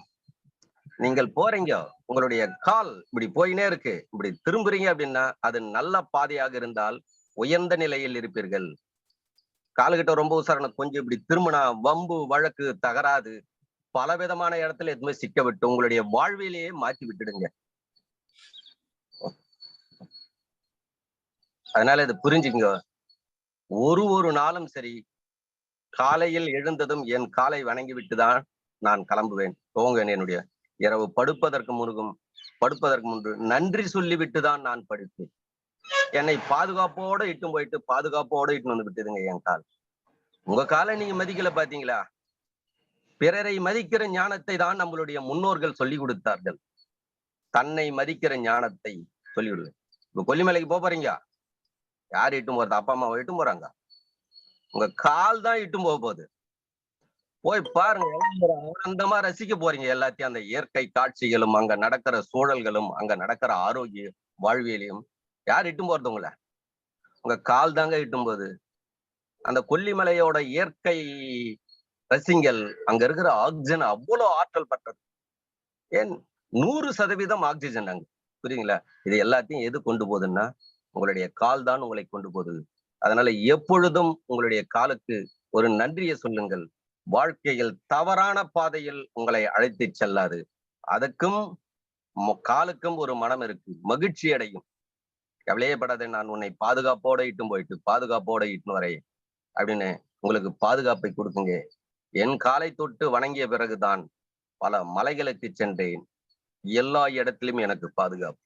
நீங்கள் போறீங்க, உங்களுடைய கால் இப்படி போயினே இருக்கு, இப்படி திரும்புறீங்க அப்படின்னா அது நல்ல பாதையாக இருந்தால் உயர்ந்த நிலையில் இருப்பீர்கள். காலுகிட்ட ரொம்ப உசாரணம், கொஞ்சம் இப்படி திரும்பினா வம்பு வழக்கு தகராது பல விதமான இடத்துல எதுவுமே சிக்க விட்டு உங்களுடைய வாழ்விலேயே மாற்றி விட்டுடுங்க. அதனால இது புரிஞ்சுங்க. ஒரு நாளும் சரி, காலையில் எழுந்ததும் என் காலை வணங்கி விட்டுதான் நான் கிளம்புவேன், துவங்குவேன். என்னுடைய இரவு படுப்பதற்கு முன்பு நன்றி சொல்லிவிட்டுதான் நான் படுப்பேன். என்னை பாதுகாப்போட இட்டும் போயிட்டு பாதுகாப்போட இட்டுன்னு வந்து விட்டுதுங்க என் கால். உங்க காலை நீங்க மதிக்கல பாத்தீங்களா? பிறரை மதிக்கிற ஞானத்தை தான் நம்மளுடைய முன்னோர்கள் சொல்லி கொடுத்தார்கள். தன்னை மதிக்கிற ஞானத்தை சொல்லிவிடுவேன். இப்ப கொல்லிமலைக்கு போறீங்க, யார் இட்டும் போறது? அப்பா அம்மாவை இட்டும் போறாங்க, உங்க கால் தான் இட்டும் போகுது. போய் பாருங்க, ஆனந்தமா ரசிக்க போறீங்க எல்லாத்தையும். அந்த இயற்கை காட்சிகளும், அங்க நடக்கிற சூழல்களும், அங்க நடக்கிற ஆரோக்கிய வாழ்வியலையும் யார் இட்டும் போறது? உங்க கால் தாங்க இட்டும் போகுது. அந்த கொல்லிமலையோட இயற்கை ரசிங்கள். அங்க இருக்கிற ஆக்சிஜன் அவ்வளவு ஆற்றல் பட்டது. ஏன் 100% ஆக்சிஜன் அங்க, புரியுங்களா? இது எல்லாத்தையும் எது கொண்டு போகுதுன்னா உங்களுடைய கால் தான் உங்களை கொண்டு போகுது. அதனால எப்பொழுதும் உங்களுடைய காலுக்கு ஒரு நன்றியை சொல்லுங்கள். வாழ்க்கையில் தவறான பாதையில் உங்களை அழைத்து செல்லாது. அதுக்கும் காலுக்கும் ஒரு மனம் இருக்கு, மகிழ்ச்சி அடையும். கவலையே படாத, நான் உன்னை பாதுகாப்போட இட்டும் போயிட்டு பாதுகாப்போட இட்டுன்னு வரேன் அப்படின்னு உங்களுக்கு பாதுகாப்பை கொடுக்குங்க. என் காலை தொட்டு வணங்கிய பிறகுதான் பல மலைகளுக்கு சென்றேன். எல்லா இடத்திலும் எனக்கு பாதுகாப்பு.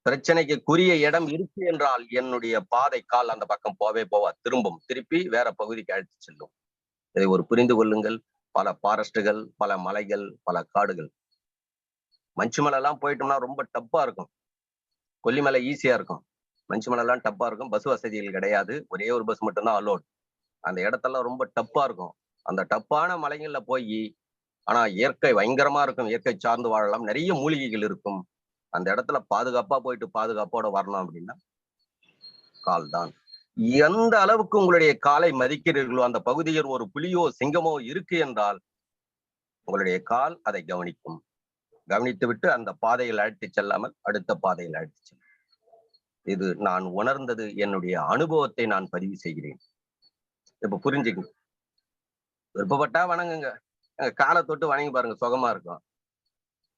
பிரச்சனைக்கு குறிய இடம் இருக்கு என்றால் என்னுடைய பாதை கால் அந்த பக்கம் போவா, திருப்பி வேற பகுதிக்கு அழைத்து செல்லும். இதை ஒரு புரிந்து கொள்ளுங்கள். பல ஃபாரஸ்டுகள், பல மலைகள், பல காடுகள். மஞ்சு மலை எல்லாம் போயிட்டோம்னா ரொம்ப டப்பா இருக்கும். கொல்லிமலை ஈஸியா இருக்கும், மஞ்சு மலை எல்லாம் டப்பா இருக்கும். பஸ் வசதிகள் கிடையாது, ஒரே ஒரு பஸ் மட்டும்தான் அலோட். அந்த இடத்தெல்லாம் ரொம்ப டப்பா இருக்கும். அந்த டப்பான மலைகள்ல போய், ஆனா இயற்கை பயங்கரமா இருக்கும், இயற்கை சார்ந்து வாழலாம், நிறைய மூலிகைகள் இருக்கும். அந்த இடத்துல பாதுகாப்பா போயிட்டு பாதுகாப்போட வரணும் அப்படின்னா கால் தான். எந்த அளவுக்கு உங்களுடைய காலை மதிக்கிறீர்களோ, அந்த பகுதியில் ஒரு புலியோ சிங்கமோ இருக்கு என்றால் உங்களுடைய கால் அதை கவனிக்கும். கவனித்து விட்டு அந்த பாதையில் அழைத்து செல்லாமல் அடுத்த பாதையில் அழைத்து செல்லும். இது நான் உணர்ந்தது, என்னுடைய அனுபவத்தை நான் பதிவு செய்கிறேன். இப்ப புரிஞ்சுக்கணும். விருப்பப்பட்டா வணங்குங்க, காலை தொட்டு வணங்கி பாருங்க, சுகமா இருக்கும்.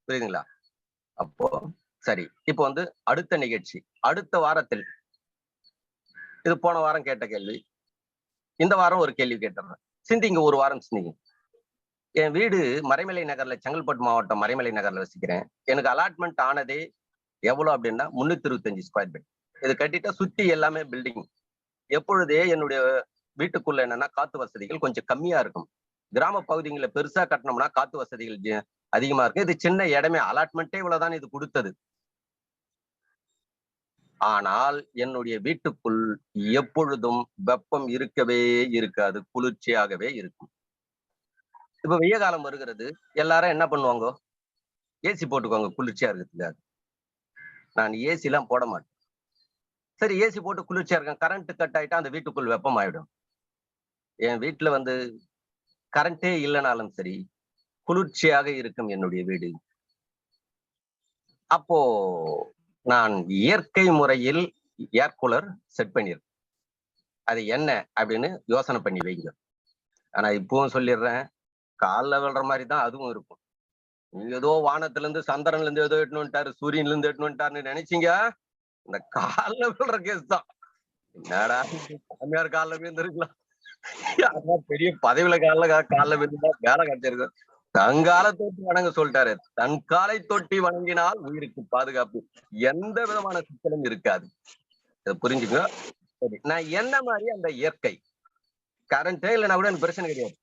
புரியுதுங்களா? அப்போ சரி, இப்போ அடுத்த நிகழ்ச்சி அடுத்த வாரத்தில். இது போன வாரம் கேட்ட கேள்வி, இந்த வாரம் ஒரு கேள்வி கேட்டுறேன். சிந்திங்க, ஒரு வாரம் சிந்திங்க. என் வீடு மறைமலை நகர்ல, செங்கல்பட்டு மாவட்டம் மறைமலை நகர்ல வசிக்கிறேன். எனக்கு அலாட்மெண்ட் ஆனதே எவ்வளவு அப்படின்னா 325 ஸ்கொயர் ஃபீட். இது கட்டிட்டா சுத்தி எல்லாமே பில்டிங். எப்பொழுதே என்னுடைய வீட்டுக்குள்ள என்னன்னா காத்து வசதிகள் கொஞ்சம் கம்மியா இருக்கும். கிராம பகுதிகளில் பெருசா கட்டணம்னா காத்து வசதிகள் அதிகமா இருக்கு. இது சின்ன இடமே, அலாட்மெண்ட்டே இவ்வளவுதான் இது கொடுத்தது. ஆனால் என்னுடைய வீட்டுக்குள் எப்பொழுதும் வெப்பம் இருக்கவே இருக்காது, குளிர்ச்சியாகவே இருக்கும். இப்ப வெய்ய காலம் வருகிறது, எல்லாரும் என்ன பண்ணுவாங்க? ஏசி போட்டுக்குவாங்க குளிர்ச்சியா இருக்கிறதுக்காக. நான் ஏசி எல்லாம் போட மாட்டேன். சரி, ஏசி போட்டு குளிர்ச்சியா இருக்கேன், கரண்ட் கட் ஆயிட்டா அந்த வீட்டுக்குள் வெப்பம் ஆயிடும். என் வீட்டுல கரண்டே இல்லைனாலும் சரி, குளிர்ச்சியாக இருக்கும் என்னுடைய வீடு. அப்போ நான் இயற்கை முறையில் ஏர் கூலர் செட் பண்ணிருக்கேன். அது என்ன அப்படின்னு யோசனை பண்ணி வைங்க. ஆனா இப்பவும் சொல்லிடுறேன், காலில் விழுற மாதிரி தான் அதுவும் இருக்கும். நீங்க ஏதோ வானத்துல இருந்து, சந்திரன்ல இருந்து ஏதோ எட்டுன்னு வந்துட்டாரு, சூரியன்ல இருந்து எட்டுன்னு வந்துட்டாருன்னு நினைச்சீங்க, இந்த காலில் விழுற கேஸ் தான். என்னடா சாமியார் காலில் விழுந்துருக்கலாம், பெரிய பதவியில காலில் விழுந்தா வேலை கிடைச்சிருக்கு. தங்கால தொட்டி வணங்க சொல்லிட்டாரு. தன் காலை தொட்டி வணங்கினால் உயிருக்கு பாதுகாப்பு, எந்த விதமான சிக்கலும் இருக்காது. புரிஞ்சுக்க. சரி, நான் என்ன மாதிரி அந்த இயற்கை கரண்டே இல்லைன்னா கூட எனக்கு பிரச்சனை கிடையாது.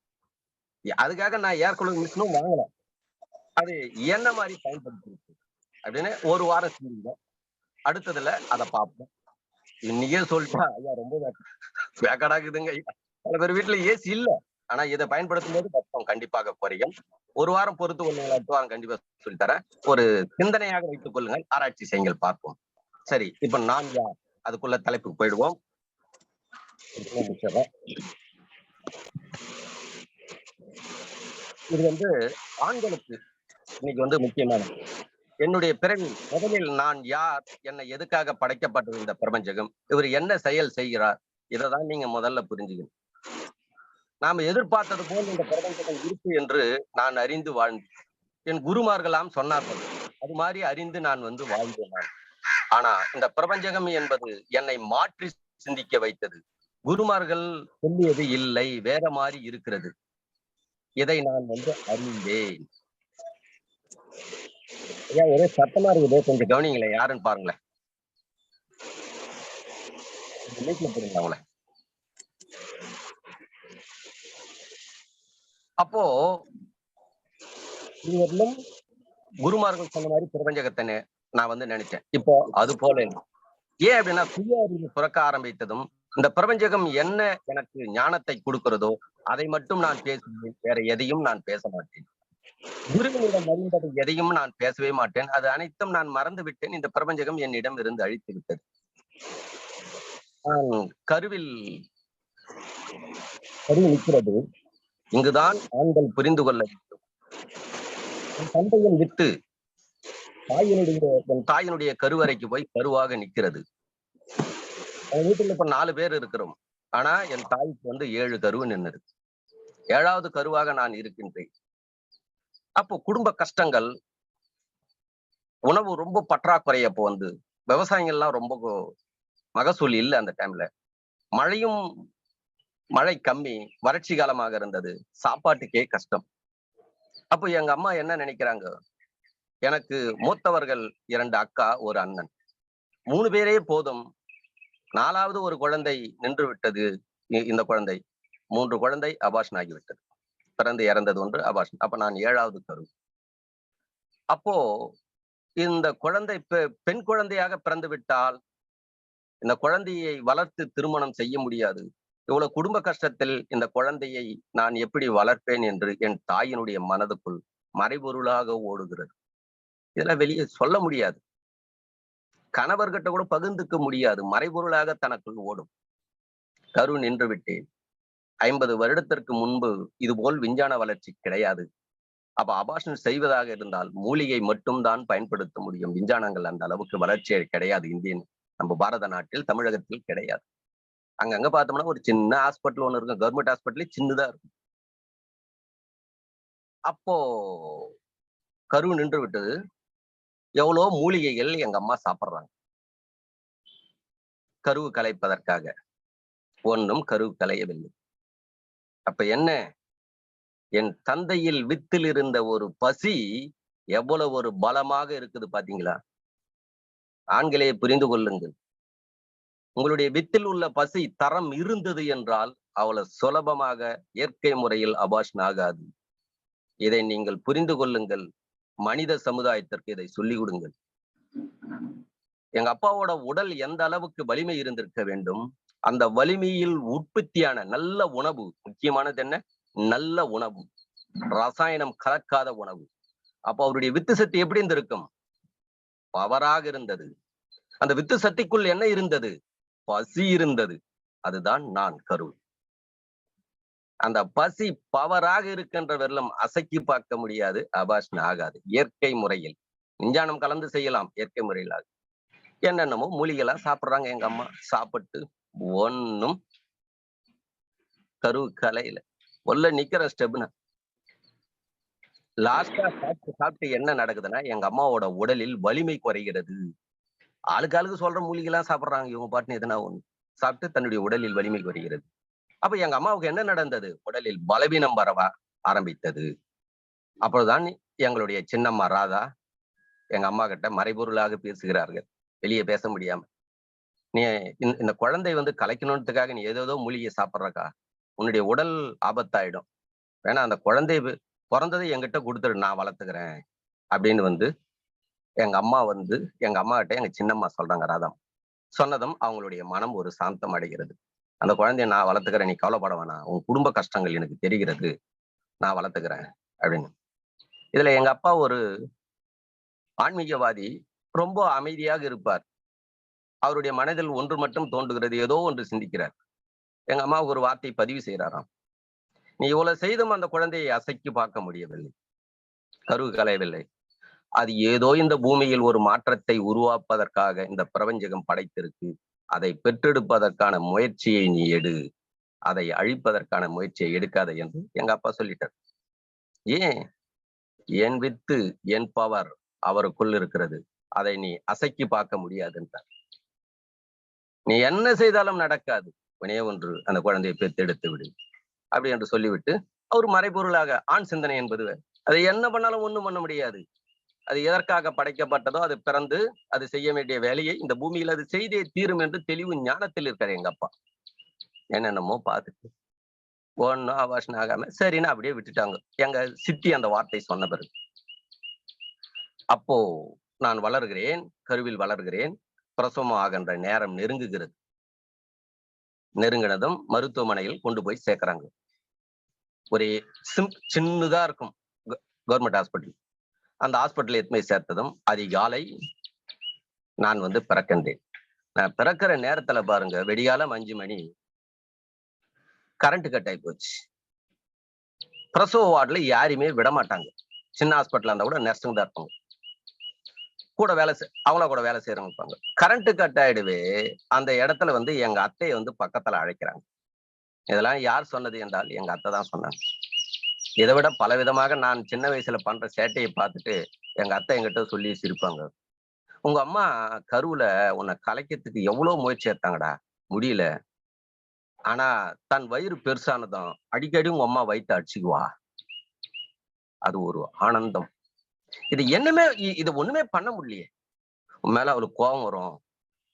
அதுக்காக நான் ஏர் கூலர் மிஷினும் வாங்கல. அது என்ன மாதிரி பயன்படுத்தி அப்படின்னு ஒரு வாரம் செஞ்சீங்க. அடுத்ததுல அதை பார்ப்போம். இன்னைக்கே சொல்லிட்டா ஐயா ரொம்ப வேக்கடாக்குதுங்க. பல பேர் வீட்டுல ஏசி இல்ல, ஆனா இதை பயன்படுத்தும் போது வெப்பம் கண்டிப்பாக குறையும். ஒரு வாரம் பொறுத்து கொள்ளுங்கள், கண்டிப்பா சொல்லித்தரேன். ஒரு சிந்தனையாக வைத்துக் கொள்ளுங்கள், ஆராய்ச்சி செய்யுங்கள், பார்ப்போம். சரி, இப்ப நான் அதுக்குள்ள தலைப்புக்கு போயிடுவோம். இது ஆண்களுக்கு இன்னைக்கு முக்கியமானது. என்னுடைய பிறவி முதலில் நான் யார், என்னை எதுக்காக படைக்கப்பட்டது இந்த பிரபஞ்சகம், இவர் என்ன செயல் செய்கிறார், இதைதான் நீங்க முதல்ல புரிஞ்சுக்கணும். நாம எதிர்பார்த்தது போல் இந்த பிரபஞ்சகம் இருக்கு என்று நான் அறிந்து வாழ்ந்தேன். என் குருமார்களாம் சொன்னார்கள், அது மாதிரி அறிந்து நான் வாழ்ந்தேன். ஆனா இந்த பிரபஞ்சகம் என்பது என்னை மாற்றி சிந்திக்க வைத்தது. குருமார்கள் சொல்லியது இல்லை, வேற மாதிரி இருக்கிறது. இதை நான் அறிந்தேன். ஒரே சத்தமா இருக்குது, கொஞ்சம் கவனிங்களேன், யாருன்னு பாருங்களேன். போடுங்களேன். அப்போ இதுவரையிலும் குருமார்கள் சொன்ன மாதிரி பிரபஞ்சகத்தை நான் நினைச்சேன். இப்போ அது போல ஏன் அப்படின்னா சுய அறிவு பிறக்க ஆரம்பித்ததும் இந்த பிரபஞ்சகம் என்ன எனக்கு ஞானத்தை கொடுக்கிறதோ அதை மட்டும் நான் பேசுவேன், வேற எதையும் நான் பேச மாட்டேன். குருவினிடம் அறிந்ததை எதையும் நான் பேசவே மாட்டேன். அது அனைத்தும் நான் மறந்து விட்டேன். இந்த பிரபஞ்சகம் என்னிடம் இருந்து அழித்து விட்டது. கருவில் நிற்கிறது. இங்குதான் ஆண்கள் புரிந்து கொள்ள வேண்டும். என் தந்தையின் வித்து என் தாயினுடைய கருவறைக்கு போய் கருவாக நிற்கிறது. என் வீட்டுல இப்ப 4 பேர் இருக்கிறோம். ஆனா என் தாய்க்கு 7 கருவு நின்னுது. 7வது கருவாக நான் இருக்கின்றேன். அப்போ குடும்ப கஷ்டங்கள், உணவு ரொம்ப பற்றாக்குறை. அப்போ விவசாயங்கள்லாம் ரொம்ப மகசூல் இல்லை அந்த டைம்ல. மழை கம்மி, வறட்சி காலமாக இருந்தது, சாப்பாட்டுக்கே கஷ்டம். அப்போ எங்க அம்மா என்ன நினைக்கிறாங்க, எனக்கு மூத்தவர்கள் 2 அக்கா, ஒரு அண்ணன், 3 பேரே போதும். 4வது ஒரு குழந்தை நின்று விட்டது. இந்த குழந்தை 3 குழந்தை அபாஷன் ஆகிவிட்டது. பிறந்து இறந்தது ஒன்று அபாஷன். அப்ப நான் 7வது கரு. அப்போ இந்த குழந்தை பெண் குழந்தையாக பிறந்து விட்டால் இந்த குழந்தையை வளர்த்து திருமணம் செய்ய முடியாது. இவ்வளவு குடும்ப கஷ்டத்தில் இந்த குழந்தையை நான் எப்படி வளர்ப்பேன் என்று என் தாயினுடைய மனதுக்குள் மறைபொருளாக ஓடுகிறது. இதெல்லாம் வெளியே சொல்ல முடியாது, கணவர்கிட்ட கூட பகிர்ந்துக்க முடியாது, மறைபொருளாக தனக்குள் ஓடும். கரு நின்று விட்டேன். 50 வருடத்திற்கு முன்பு இதுபோல் விஞ்ஞான வளர்ச்சி கிடையாது. அப்ப அபாஷன் செய்வதாக இருந்தால் மூலிகை மட்டும்தான் பயன்படுத்த முடியும். விஞ்ஞானங்கள் அந்த அளவுக்கு வளர்ச்சி கிடையாது. நம்ம பாரத நாட்டில், தமிழகத்தில் கிடையாது. அங்கங்க பார்த்தோம்னா ஒரு சின்ன ஹாஸ்பிட்டல் ஒண்ணு இருக்கும், கவர்மெண்ட் ஹாஸ்பிட்டலே சின்னதா இருக்கும். அப்போ கரு நின்று விட்டது. எவ்வளோ மூலிகைகள் எங்க அம்மா சாப்பிட்றாங்க கருவு கலைப்பதற்காக. ஒன்றும் கருவு கலையவில்லை. அப்ப என்ன, என் தந்தையில் வித்தில் இருந்த ஒரு பசி எவ்வளவு ஒரு பலமாக இருக்குது பாத்தீங்களா? ஆண்களே புரிந்து கொள்ளுங்கள். உங்களுடைய வித்தில் உள்ள பசி தரம் இருந்தது என்றால் அவ்வளவு சுலபமாக இயற்கை முறையில் அபாஷன் ஆகாது. இதை நீங்கள் புரிந்து கொள்ளுங்கள். மனித சமுதாயத்திற்கு இதை சொல்லிக் கொடுங்கள். எங்க அப்பாவோட உடல் எந்த அளவுக்கு வலிமை இருந்திருக்க வேண்டும், அந்த வலிமையில் உற்பத்தியான நல்ல உணவு, முக்கியமானது என்ன, நல்ல உணவு, ரசாயனம் கலக்காத உணவு. அப்போ அவருடைய வித்து சக்தி எப்படி இருந்திருக்கும், பவராக இருந்தது. அந்த வித்து சக்திக்குள் என்ன இருந்தது, பசி இருந்தது. அதுதான் நான் கரு. அந்த பசி பவராக இருக்கின்ற வெள்ளம் அசைக்கி பார்க்க முடியாது, அபாஷன் ஆகாது. இயற்கை முறையில் விஞ்ஞானம் கலந்து செய்யலாம், இயற்கை முறையில் ஆகும். என்னென்னமோ மூலிகைகளா சாப்பிடுறாங்க எங்க அம்மா. சாப்பிட்டு ஒன்னும் கரு கலையில உள்ள நிக்கிற ஸ்டெப்னு. லாஸ்டா சாப்பிட்டு என்ன நடக்குதுன்னா, எங்க அம்மாவோட உடலில் வலிமை குறைகிறது. ஆளுக்கு சொல்ற மூலிகைலாம் சாப்பிடுறாங்க இவங்க பாட்டுன்னு. எதுனா ஒண்ணு சாப்பிட்டு தன்னுடைய உடலில் வலிமை குறைகிறது. அப்ப எங்க அம்மாவுக்கு என்ன நடந்தது, உடலில் பலவீனம் வரவா ஆரம்பித்தது. அப்போதுதான் எங்களுடைய சின்னம்மா ராதா எங்க அம்மா கிட்ட மறைபொருளாக பேசுகிறார்கள், வெளியே பேச முடியாம. நீ இந்த குழந்தை கலைக்கணுன்றதுக்காக நீ ஏதோ மூலிகை சாப்பிட்றக்கா, உன்னுடைய உடல் ஆபத்தாயிடும். வேணா அந்த குழந்தை பிறந்ததை என்கிட்ட கொடுத்துரு, நான் வளர்த்துக்கிறேன் அப்படின்னு எங்க அம்மா எங்க அம்மா கிட்ட எங்க சின்னம்மா சொல்றாங்க. ராதா சொன்னதும் அவங்களுடைய மனம் ஒரு சாந்தம் அடைகிறது. அந்த குழந்தைய நான் வளர்த்துக்கிறேன், நீ கவலைப்பட வேணாம், உன் குடும்ப கஷ்டங்கள் எனக்கு தெரிகிறது, நான் வளர்த்துக்கிறேன் அப்படின்னு. இதுல எங்க அப்பா ஒரு ஆன்மீகவாதி, ரொம்ப அமைதியாக இருப்பார். அவருடைய மனதில் ஒன்று மட்டும் தோன்றுகிறது, ஏதோ ஒன்று சிந்திக்கிறார். எங்க அம்மாவுக்கு ஒரு வார்த்தை பதிவு செய்யறாராம். நீ இவ்வளவு செய்தும் அந்த குழந்தையை அசைக்கு பார்க்க முடியவில்லை, கரு கலையவில்லை. அது ஏதோ இந்த பூமியில் ஒரு மாற்றத்தை உருவாக்குவதற்காக இந்த பிரபஞ்சகம் படைத்திருக்கு. அதை பெற்றெடுப்பதற்கான முயற்சியை நீ எடு, அதை அழிப்பதற்கான முயற்சியை எடுக்காத என்று எங்க அப்பா சொல்லிட்டார். ஏன்? என் வித்து என் பவர் அவருக்குள் இருக்கிறது, அதை நீ அசைக்கு பார்க்க முடியாதுன்றார். நீ என்ன செய்தாலும் நடக்காது, ஒரே ஒன்று, அந்த குழந்தையை பெற்றெடுத்து விடு அப்படி என்று சொல்லிவிட்டு அவர் மறைபொருளாக, ஆண் சிந்தனை என்பது அதை என்ன பண்ணாலும் ஒண்ணும் பண்ண முடியாது. அது எதற்காக படைக்கப்பட்டதோ அது பிறந்து அது செய்ய வேண்டிய வேலையை இந்த பூமியில் அது செய்தே தீரும் என்று தெளிவு ஞானத்தில் இருக்காரு எங்க அப்பா. என்னென்னமோ பார்த்துட்டு ஒன்னும் ஆபாஷன் ஆகாம சரின்னு அப்படியே விட்டுட்டாங்க. எங்க சித்தி அந்த வார்த்தை சொன்ன பிறகு அப்போ நான் வளர்கிறேன், கருவில் வளர்கிறேன், பிரசவம் ஆகின்ற நேரம் நெருங்குகிறது. நெருங்கினதும் மருத்துவமனையில் கொண்டு போய் சேர்க்கிறாங்க. ஒரே சின்னதா இருக்கும் கவர்மெண்ட் ஹாஸ்பிட்டல். அந்த ஹாஸ்பிட்டல் எத்தனை சேர்த்ததும் அதிகாலை நான் பிறக்கின்றேன். நான் பிறக்கிற நேரத்துல பாருங்க, வெடிகாலம் 5 மணி, கரண்ட் கட் ஆகி போச்சு. பிரசவ வார்டுல யாரையுமே விட மாட்டாங்க. சின்ன ஹாஸ்பிட்டல் இருந்தா கூட நர்ஸுங்க தான் இருப்பாங்க, கூட அவங்கள கூட வேலை செய்யறவங்க இருப்பாங்க. கரண்ட் கட் ஆயிடுவே அந்த இடத்துல எங்க அத்தையை பக்கத்துல அழைக்கிறாங்க. இதெல்லாம் யார் சொன்னது என்றால் எங்க அத்தை தான் சொன்னாங்க. இதை விட பல விதமாக நான் சின்ன வயசுல பண்ற சேட்டையை பார்த்துட்டு எங்க அத்தை என்கிட்ட சொல்லி சிரிப்பாங்க. உங்க அம்மா கருவுல உன்னை கலைக்கிறதுக்கு எவ்வளவு முயற்சி எடுத்தாங்கடா, முடியல. ஆனா தன் வயிறு பெருசானதும் அடிக்கடி உங்க அம்மா வயிற்று அடிச்சுக்குவா, அது ஒரு ஆனந்தம். இது ஒண்ணுமே பண்ண முடியலையே. உன் மேல அவளுக்கு கோபம் வரும்.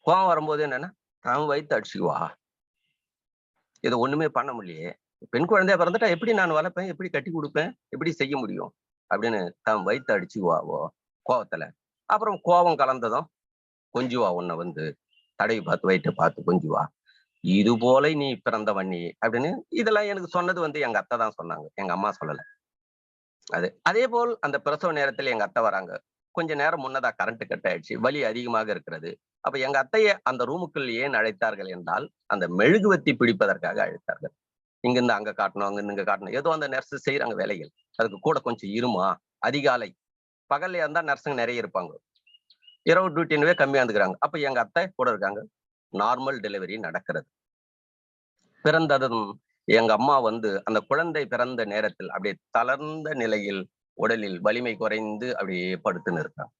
கோபம் வரும்போது என்னன்னா தன் வயிற்று அடிச்சுக்குவா, இது ஒண்ணுமே பண்ண முடியலையே. பெண் குழந்தையா பிறந்துட்டா எப்படி நான் வளர்ப்பேன், எப்படி கட்டி கொடுப்பேன், எப்படி செய்ய முடியும் அப்படின்னு தன் வயிற்று அடிச்சுக்குவாவோ கோபத்துல. அப்புறம் கோபம் கலந்ததும் கொஞ்சுவா, உன்னை தடவி பார்த்து வயிற்றை பார்த்து கொஞ்சுவா, இது போல நீ பிறந்தவன் நீ அப்படின்னு. இதெல்லாம் எனக்கு சொன்னது எங்க அத்தை தான் சொன்னாங்க, எங்க அம்மா சொல்லல. அதே போல் அந்த பிரசவ நேரத்தில் எங்க அத்தை வராங்க. கொஞ்ச நேரம் முன்னதா கரண்ட் கட் ஆயிடுச்சு, வலி அதிகமாக இருக்கிறது. அப்ப எங்க அத்தையை அந்த ரூமுக்குள் ஏன் அழைத்தார்கள் என்றால் அந்த மெழுகுவத்தி பிடிப்பதற்காக அழைத்தார்கள். இங்கிருந்து அங்க காட்டணும், அங்கிருந்து இங்க காட்டணும், ஏதோ அந்த நர்ஸ் செய்யறாங்க வேலைகள், அதுக்கு கூட கொஞ்சம் இருமா. அதிகாலை, பகல்ல இருந்தா நர்ஸுங்க நிறைய இருப்பாங்க, இரவு டியூட்டின்வே கம்மியா இருந்துக்கிறாங்க. அப்ப எங்க அத்தை கூட இருக்காங்க. நார்மல் டெலிவரி நடக்கிறது. பிறந்ததும் எங்க அம்மா அந்த குழந்தை பிறந்த நேரத்தில் அப்படியே தளர்ந்த நிலையில், உடலில் வலிமை குறைந்து அப்படியே படுத்துன்னு இருக்காங்க.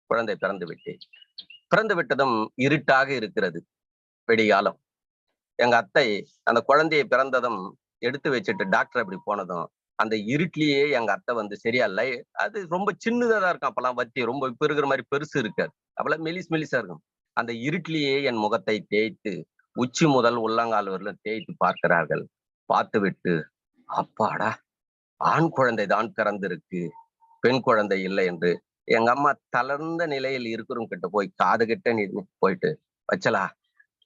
குழந்தை பிறந்து விட்டதும் இருட்டாக இருக்கிறது, வெடிகாலம். எங்க அத்தை அந்த குழந்தையை பிறந்ததும் எடுத்து வச்சுட்டு டாக்டர் அப்படி போனதும் அந்த இருட்டிலேயே எங்க அத்தை சரியா இல்லை, அது ரொம்ப சின்னதா இருக்கும். அப்பெல்லாம் வத்தி ரொம்ப இப்ப இருக்கிற மாதிரி பெருசு இருக்காது, அப்பெல்லாம் மெலிசா இருக்கும். அந்த இருட்டிலேயே என் முகத்தை தேய்த்து உச்சி முதல் உள்ளங்கால் வரலும் தேய்த்து பார்க்கிறார்கள். பார்த்து விட்டு அப்பாடா, ஆண் குழந்தை தான் பிறந்திருக்கு, பெண் குழந்தை இல்லை என்று எங்க அம்மா தளர்ந்த நிலையில் இருக்கிறவங்க கிட்ட போய் காது கிட்ட போயிட்டு, வச்சலா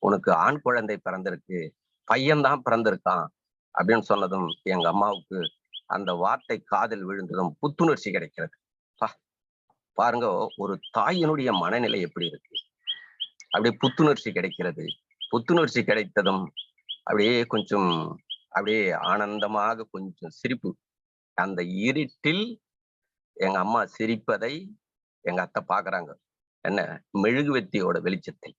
உனக்கு ஆண் குழந்தை பிறந்திருக்கு, பையன்தான் பிறந்திருக்கான் அப்படின்னு சொன்னதும் எங்க அம்மாவுக்கு அந்த வார்த்தை காதில் விழுந்ததும் புத்துணர்ச்சி கிடைக்கிறது. பாருங்க, ஒரு தாயினுடைய மனநிலை எப்படி இருக்கு. அப்படியே புத்துணர்ச்சி கிடைக்கிறது. புத்துணர்ச்சி கிடைத்ததும் அப்படியே கொஞ்சம் அப்படியே ஆனந்தமாக கொஞ்சம் சிரிப்பு. அந்த இருட்டில் எங்க அம்மா சிரிப்பதை எங்க அத்தை பாக்குறாங்க. என்ன, மெழுகுவத்தியோட வெளிச்சத்தை.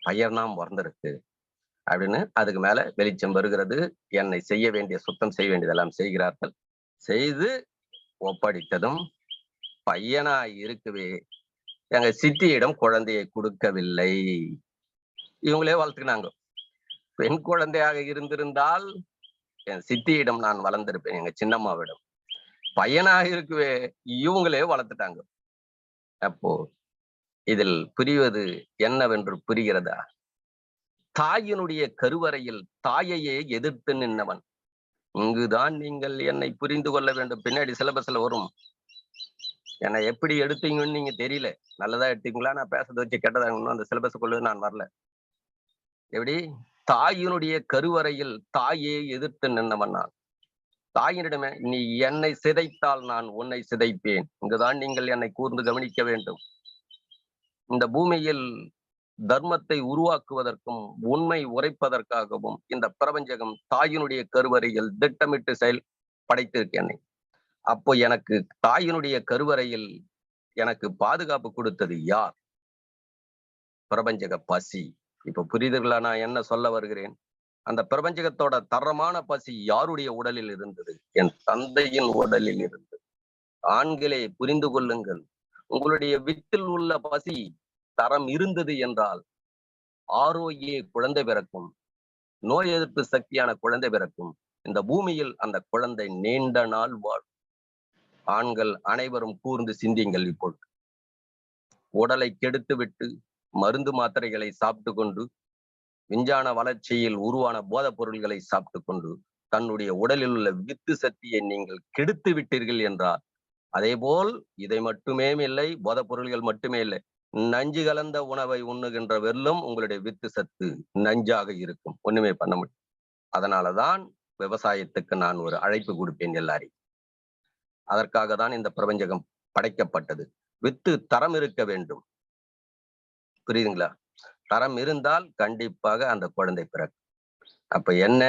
பையன்தான் பிறந்திருக்கு அப்படின்னு அதுக்கு மேல வெளிச்சம் வருகிறது. என்னை செய்ய வேண்டிய சுத்தம் செய்ய வேண்டியதெல்லாம் செய்கிறார்கள். செய்து ஒப்படைத்ததும் பையனா இருக்கவே எங்க சித்தியிடம் குழந்தையை கொடுக்கவில்லை, இவங்களே வளர்த்துக்கினாங்க. பெண் குழந்தையாக இருந்திருந்தால் என் சித்தியிடம் நான் வளர்ந்திருப்பேன், எங்க சின்னம்மாவிடம். பையனாக இருக்கவே இவங்களே வளர்த்துட்டாங்க. அப்போ இதில் புரிவது என்னவென்று புரிகிறதா? தாயினுடைய கருவறையில் தாயையே எதிர்த்து நின்றவன். இங்குதான் நீங்கள் என்னை புரிந்து கொள்ள வேண்டும். பின்னாடி சிலபஸ்ல வரும். என்னை எப்படி எடுத்தீங்கன்னு நீங்க தெரியல, நல்லதா எடுத்தீங்களா, நான் பேசுறத வச்சு கெட்டதா அந்த சிலபஸுக்குள்ள நான் வரல. எப்படி தாயினுடைய கருவறையில் தாயே எதிர்த்து நின்றவன் நான். தாயினிடமே நீ என்னை சிதைத்தால் நான் உன்னை சிதைப்பேன். இங்குதான் நீங்கள் என்னை கூர்ந்து கவனிக்க வேண்டும். இந்த பூமியில் தர்மத்தை உருவாக்குவதற்கும் உண்மை உரைப்பதற்காகவும் இந்த பிரபஞ்சகம் தாயினுடைய கருவறையில் திட்டமிட்டு செயல் படைத்திருக்கேன். அப்போ எனக்கு தாயினுடைய கருவறையில் எனக்கு பாதுகாப்பு கொடுத்தது யார்? பிரபஞ்சக பசி. இப்ப புரியுதுங்களா நான் என்ன சொல்ல வருகிறேன்? அந்த பிரபஞ்சகத்தோட தரமான பசி யாருடைய உடலில் இருந்தது? என் தந்தையின் உடலில் இருந்தது. ஆண்களே புரிந்து கொள்ளுங்கள், உங்களுடைய வித்தில் உள்ள பசி தரம் இருந்தது என்றால் ஆரோக்கிய குழந்தை பிறக்கும், நோய் எதிர்ப்பு சக்தியான குழந்தை பிறக்கும். இந்த பூமியில் அந்த குழந்தை நீண்ட நாள் வாழும். ஆண்கள் அனைவரும் கூர்ந்து சிந்தியுங்கள். இப்பொழுது உடலை கெடுத்து விட்டு மருந்து மாத்திரைகளை சாப்பிட்டு கொண்டு விஞ்ஞான வளர்ச்சியில் உருவான போதைப் பொருள்களை சாப்பிட்டு கொண்டு தன்னுடைய உடலில் உள்ள வித்து சக்தியை நீங்கள் கெடுத்து விட்டீர்கள் என்றால், அதே போல் இதை மட்டுமே இல்லை, போதைப் பொருள்கள் மட்டுமே இல்லை, நஞ்சு கலந்த உணவை உண்ணுகின்ற வெல்லும் உங்களுடைய வித்து சத்து நஞ்சாக இருக்கும். ஒண்ணுமே பண்ண முடியும். அதனாலதான் விவசாயத்துக்கு நான் ஒரு அழைப்பு கொடுப்பேன் எல்லாரையும். அதற்காக தான் இந்த பிரபஞ்சகம் படைக்கப்பட்டது. வித்து தரம் இருக்க வேண்டும். புரியுதுங்களா? தரம் இருந்தால் கண்டிப்பாக அந்த குழந்தை பிறக்கும். அப்ப என்ன?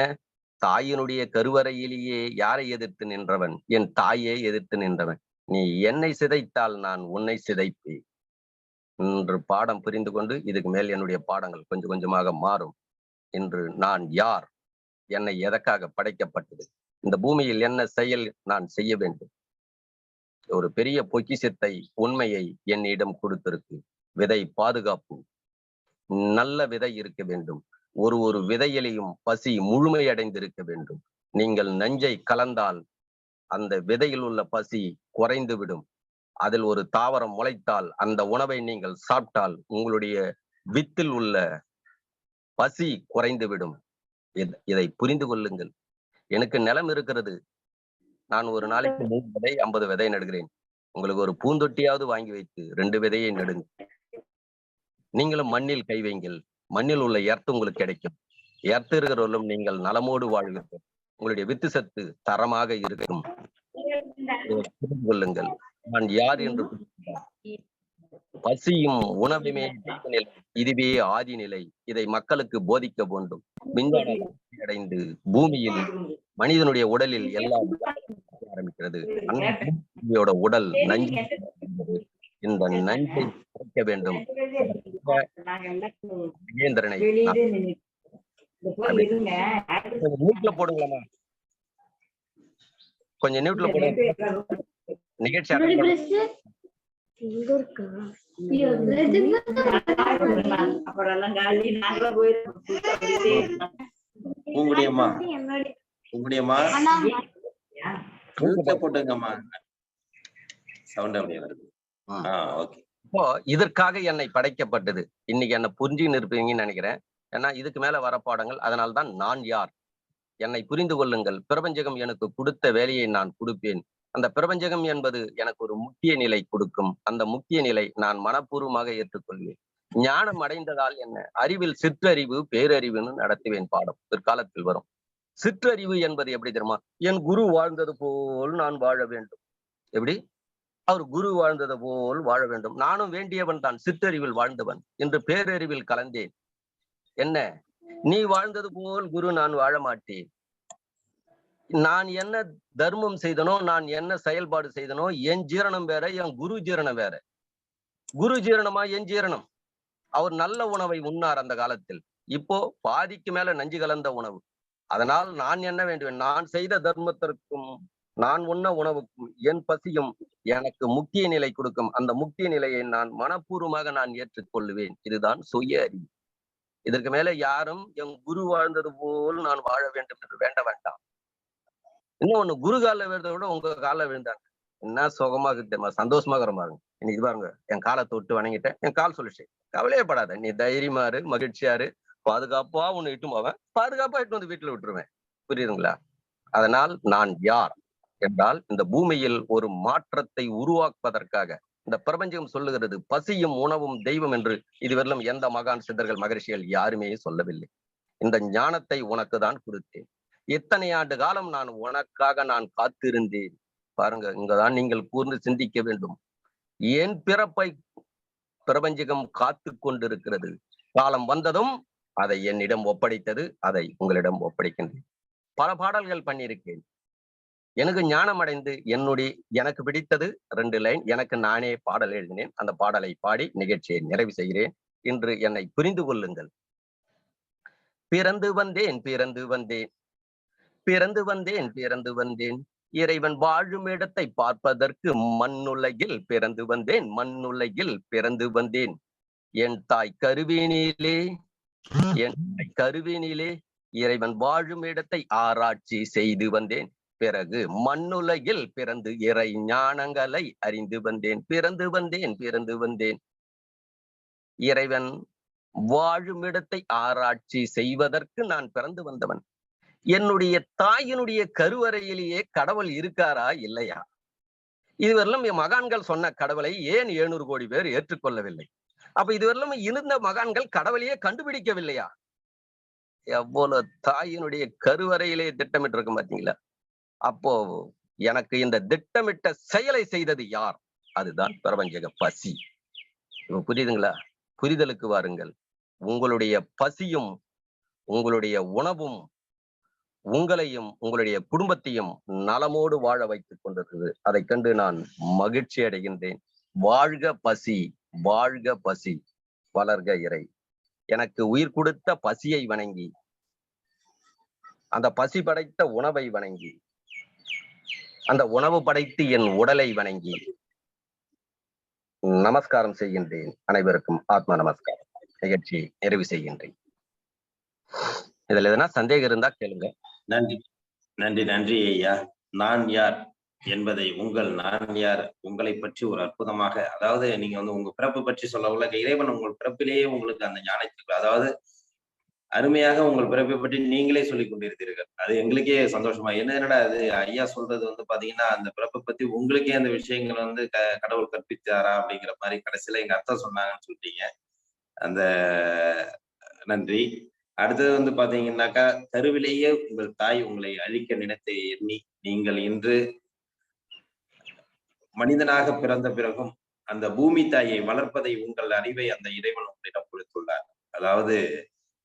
தாயினுடைய கருவறையிலேயே யாரை எதிர்த்து நின்றவன்? என் தாயை எதிர்த்து நின்றவன். நீ என்னை சிதைத்தால் நான் உன்னை சிதைப்பேன் என்று பாடம் புரிந்து கொண்டு, இதுக்கு மேல் என்னுடைய பாடங்கள் கொஞ்சம் கொஞ்சமாக மாறும். இன்று நான் யார்? என்னை எதற்காக படைக்கப்பட்டது? இந்த பூமியில் என்ன செயல் நான் செய்ய வேண்டும்? ஒரு பெரிய பொக்கிஷத்தை, உண்மையை என்னிடம் கொடுத்திருக்கு. விதை பாதுகாப்பு. நல்ல விதை இருக்க வேண்டும். ஒரு விதையிலையும் பசி முழுமையடைந்திருக்க வேண்டும். நீங்கள் நஞ்சை கலந்தால் அந்த விதையில் உள்ள பசி குறைந்து விடும். அதில் ஒரு தாவரம் முளைத்தால் அந்த உணவை நீங்கள் சாப்பிட்டால் உங்களுடைய வித்தில் உள்ள பசி குறைந்து விடும். இதை புரிந்து கொள்ளுங்கள். எனக்கு நிலம் இருக்கிறது. நான் ஒரு நாளைக்கு 3 விதை 50 விதை நடுகிறேன். உங்களுக்கு ஒரு பூந்தொட்டியாவது வாங்கி வைத்து 2 விதையை நடுங்க. நீங்களும் மண்ணில் கை வைங்கள். மண்ணில் உள்ள எர்த்து உங்களுக்கு கிடைக்கும். எர்த்து இருக்கிறவர்களும் நீங்கள் நலமோடு வாழ்வீர்கள். உங்களுடைய வித்து சத்து தரமாக இருக்கும். புரிந்து கொள்ளுங்கள். நான் யார் என்று பசியும் உணவுமே நிலை, இதுவே ஆதி நிலை. இதை மக்களுக்கு போதிக்க வேண்டும். விஞ்ஞானம் அடைந்து பூமியில் மனிதனுடைய உடலில் எல்லாம் ஆரம்பிக்கிறது. அந்த உடல் நஞ்சு. இந்த நஞ்சை குறைக்க வேண்டும். மகேந்திரனை நியூட்ல போடுங்களா? கொஞ்சம் நியூட்ல போடுங்க. நிகழ்ச்சி உங்களுடையம்மா போட்டுங்கம்மா. சவுண்ட் அப்படியே வருது. ஓகே. இப்போ இதற்காக என்னை படைக்கப்பட்டது. இன்னைக்கு என்ன புரிஞ்சுன்னு இருப்பீங்கன்னு நினைக்கிறேன். ஏன்னா இதுக்கு மேல வர பாடங்கள். அதனால்தான் நான் யார், என்னை புரிந்து கொள்ளுங்கள். பிரபஞ்சகம் எனக்கு கொடுத்த வேலையை நான் கொடுப்பேன். அந்த பிரபஞ்சகம் என்பது எனக்கு ஒரு முக்கிய நிலை கொடுக்கும். அந்த முக்கிய நிலை நான் மனப்பூர்வமாக ஏற்றுக்கொள்வேன். ஞானம் அடைந்ததால் என்ன? அறிவில் சிற்றறிவு பேரறிவுன்னு நடத்துவேன் பாடம். பிற்காலத்தில் வரும். சிற்றறிவு என்பது எப்படி தெரியுமா? என் குரு வாழ்ந்தது போல் நான் வாழ வேண்டும். எப்படி? அவர் குரு வாழ்ந்தது போல் வாழ வேண்டும். நானும் வேண்டியவன் தான், சிற்றறிவில் வாழ்ந்தவன். என்று பேரறிவில் கலந்தேன். என்ன? நீ வாழ்ந்தது போல் குரு நான் வாழ மாட்டேன். நான் என்ன தர்மம் செய்தனோ, நான் என்ன செயல்பாடு செய்தனோ, என் ஜீரணம் வேற, என் குரு ஜீரணம் வேற. குரு ஜீரணமா என் ஜீரணம்? அவர் நல்ல உணவை உண்ணார் அந்த காலத்தில். இப்போ பாதிக்கு மேல நஞ்சு கலந்த உணவு. அதனால் நான் என்ன வேண்டுவேன்? நான் செய்த தர்மத்திற்கும் நான் உண்ண உணவுக்கும் என் பசியும் எனக்கு முக்கிய நிலை கொடுக்கும். அந்த முக்கிய நிலையை நான் மனப்பூர்வமாக நான் ஏற்றுக்கொள்ளுவேன். இதுதான் சுய அறிவு. இதற்கு மேல யாரும் என் குரு வாழ்ந்தது போல் நான் வாழ வேண்டும் என்று வேண்ட வேண்டாம். இன்னொன்னு, குரு கால விழுறத விட உங்க கால விழுந்தாங்க என்ன சுகமாக தெரியுமா? சந்தோஷமாக இருப்பாங்க. இன்னைக்கு பாருங்க, என் காலை தொட்டு வணங்கிட்டேன், என் கால் சொல்லிச்சு. கவலையே படாத, நீ தைரியமாரு, மகிழ்ச்சியாரு, பாதுகாப்பா உன்னை இட்டு போவேன், பாதுகாப்பா இட்டு வந்து வீட்டுல விட்டுருவேன். புரியுதுங்களா? அதனால் நான் யார் என்றால், இந்த பூமியில் ஒரு மாற்றத்தை உருவாக்குவதற்காக இந்த பிரபஞ்சம் சொல்லுகிறது. பசியும் உணவும் தெய்வம் என்று இதுவரையிலும் எந்த மகான் சித்தர்கள் மகரிஷிகள் யாருமே சொல்லவில்லை. இந்த ஞானத்தை உனக்கு தான் கொடுத்தேன். இத்தனை ஆண்டு காலம் நான் உனக்காக நான் காத்திருந்தேன். பாருங்க, இங்கதான் நீங்கள் கூர்ந்து சிந்திக்க வேண்டும். என் பிறப்பை பிரபஞ்சகம் காத்து கொண்டிருக்கிறது. காலம் வந்ததும் அதை என்னிடம் ஒப்படைத்தது, அதை உங்களிடம் ஒப்படைக்கின்றேன். பல பாடல்கள் பண்ணியிருக்கேன். எனக்கு ஞானம் அடைந்து எனக்கு பிடித்தது 2 லைன் எனக்கு நானே பாடல் எழுதினேன். அந்த பாடலை பாடி நிகழ்ச்சியை நிறைவு செய்கிறேன். இன்று என்னை புரிந்து கொள்ளுங்கள். பிறந்து வந்தேன் பிறந்து வந்தேன் பிறந்து வந்தேன் பிறந்து வந்தேன் இறைவன் வாழும் இடத்தை பார்ப்பதற்கு மண்ணுலகில் பிறந்து வந்தேன் மண்ணுலகில் பிறந்து வந்தேன். என் தாய் கருவினிலே இறைவன் வாழும் இடத்தை ஆராய்ச்சி செய்து வந்தேன். பிறகு மண்ணுலகில் பிறந்து இறை ஞானங்களை அறிந்து வந்தேன். பிறந்து வந்தேன் பிறந்து வந்தேன் இறைவன் வாழும் இடத்தை ஆராய்ச்சி செய்வதற்கு நான் பிறந்து வந்தவன். என்னுடைய தாயினுடைய கருவறையிலேயே கடவுள் இருக்காரா இல்லையா? இதுவரையிலும் மகான்கள் சொன்ன கடவுளை ஏன் 700 கோடி பேர் ஏற்றுக்கொள்ளவில்லை? அப்ப இதுவரையிலும் இருந்த மகான்கள் கடவுளையே கண்டுபிடிக்கவில்லையா? எவ்வளவு தாயினுடைய கருவறையிலே திட்டமிட்டு இருக்க மாட்டீங்களா? அப்போ எனக்கு இந்த திட்டமிட்ட செயலை செய்தது யார்? அதுதான் பிரபஞ்சக பசி. இப்ப புரியுதுங்களா? புரிதலுக்கு வாருங்கள். உங்களுடைய பசியும் உங்களுடைய உணவும் உங்களையும் உங்களுடைய குடும்பத்தையும் நலமோடு வாழ வைத்துக் கொண்டிருக்கிறது. அதை கண்டு நான் மகிழ்ச்சி அடைகின்றேன். வாழ்க பசி, வாழ்க பசி, வளர்க இறை. எனக்கு உயிர் கொடுத்த பசியை வணங்கி, அந்த பசி படைத்த உணவை வணங்கி, அந்த உணவு படைத்து என் உடலை வணங்கி நமஸ்காரம் செய்கின்றேன். அனைவருக்கும் ஆத்மா நமஸ்காரம். நிகழ்ச்சியை நிறைவு செய்கின்றேன். இதுல எதனா சந்தேகம் இருந்தா கேளுங்க. நன்றி நன்றி நன்றி ஐயா. நான் யார் என்பதை நான் யார் உங்களை பற்றி ஒரு அற்புதமாக, அதாவது நீங்க வந்து உங்க பிறப்பு பற்றி சொல்ல இறைவன் உங்கள் பிறப்பிலேயே உங்களுக்கு அந்த ஞானத்துக்கு, அதாவது அருமையாக உங்கள் பிறப்பை பற்றி நீங்களே சொல்லிக் கொண்டிருந்தீர்கள். அது எங்களுக்கே சந்தோஷமா. என்னடா அது ஐயா சொல்றது வந்து பாத்தீங்கன்னா அந்த பிறப்பை பத்தி உங்களுக்கே அந்த விஷயங்களை வந்து கடவுள் கற்பித்தாரா அப்படிங்கிற மாதிரி கடைசியில எங்க அர்த்தம் சொன்னாங்கன்னு சொல்லிட்டீங்க. அந்த நன்றி. அடுத்தது வந்து பாத்தீங்கன்னாக்கா, கருவிலேயே உங்கள் தாய் உங்களை அழிக்க நினைத்த எண்ணி நீங்கள் இன்று மனிதனாக பிறந்த பிறகும் அந்த பூமி தாயை வளர்ப்பதை உங்கள் அறிவை அந்த இறைவன் உங்களிடம் கொடுத்துள்ளார். அதாவது